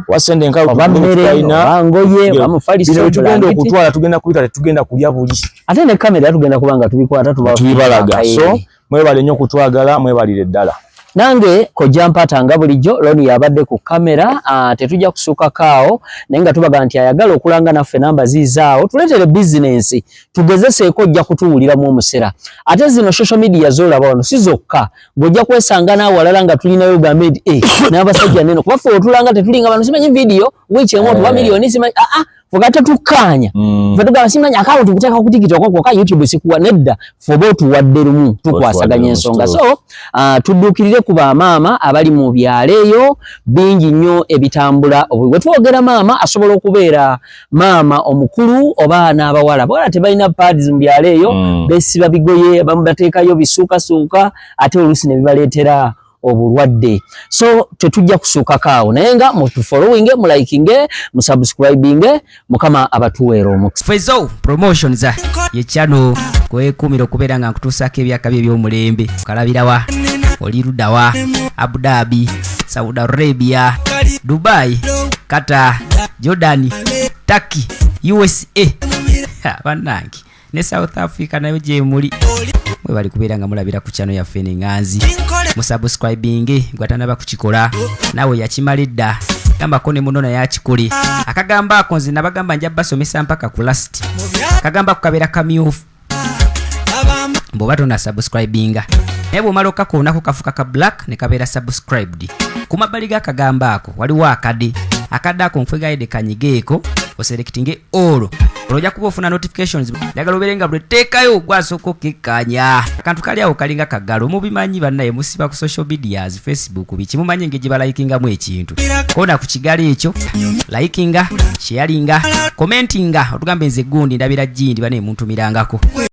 oba mmere bangoye bamufalisa tugenda okutwala tugenda kuyita tugenda kulya buli ate ne kamera tugenda kubanga tubikwata tubalaga so mwebale nnyo kutwagala mwebalire ddala nange kojja mpatanga bulijjo loni yabadde ku kamera tetujja kusuka kaawo naye nga tubaga nti ayagala okulanga naffe namba zizaawo tuleetere bizinensi tugezeseeko ojja kutuwuliramu omusera ate zino social media zolaba wano si zokka ng'ojja kwesanga naawe walala nga tulinayo gambe nti n'abasajja neno kuba ffe otulanga tetulinga bantu simanyi vidiyo wiiki emu otuba miliyoni simanyi Fogata tukanya. Fatuga simanya account kutaka ku TikTok kwa YouTube sikuwa nedda fobo tuwadde lumu tukwasaganya ensonga. So tuddukirire ku ba mama abali mu byaleyo bingi nnyo ebitambula obwe twogera mama asobola okubeera mama omukulu oba n'abawala bora tebalina pads mu byaleyo besiba bigoye bamubateekayo bisuuka suuka ate olusi ne bibaleetera obulwadde. So tetujja kusuuka kaawo naye nga mutu following mu liking mu subscribing mukama abatuweero omukisa. Fezo promotions ye channel kwekumira okubeera nga nkutuusako ebyaka by'omulembe kalabirawa olirudawa Abu Dhabi, Saudi Arabia, Dubai, Qatar, Jordan, Turkey, USA banangi ne South Africa nayo je muli mwe bali kubeera nga mulabira ku channel ya Fene Nganzi mu subscribing gwatana bakukikola nawe yakimalidda gamba kone munona yakikuli akagamba akonzi nabagamba njya basomesa mpaka ku last akagamba kukabera kamyufu mbo batona subscribinga ebo maloka koonako kafuka ka black ne kabera subscribed kumabali ga kagamba ako waliwo akade ako nfwegaide kanyigeeko oselectinge all olojja kuba ofuna notifications yagala oberenga bwe teekayo gwasoko kekanya akantu kali awo kalinga kagalo mubimanyi bannaye musiba ku social medias Facebook biki mumanyi ngeje balayikinga mu ekintu kona ku kigali ekyo likinga sharinga commentinga otugambe nze gundi ndabira jindi bane muntu mirangako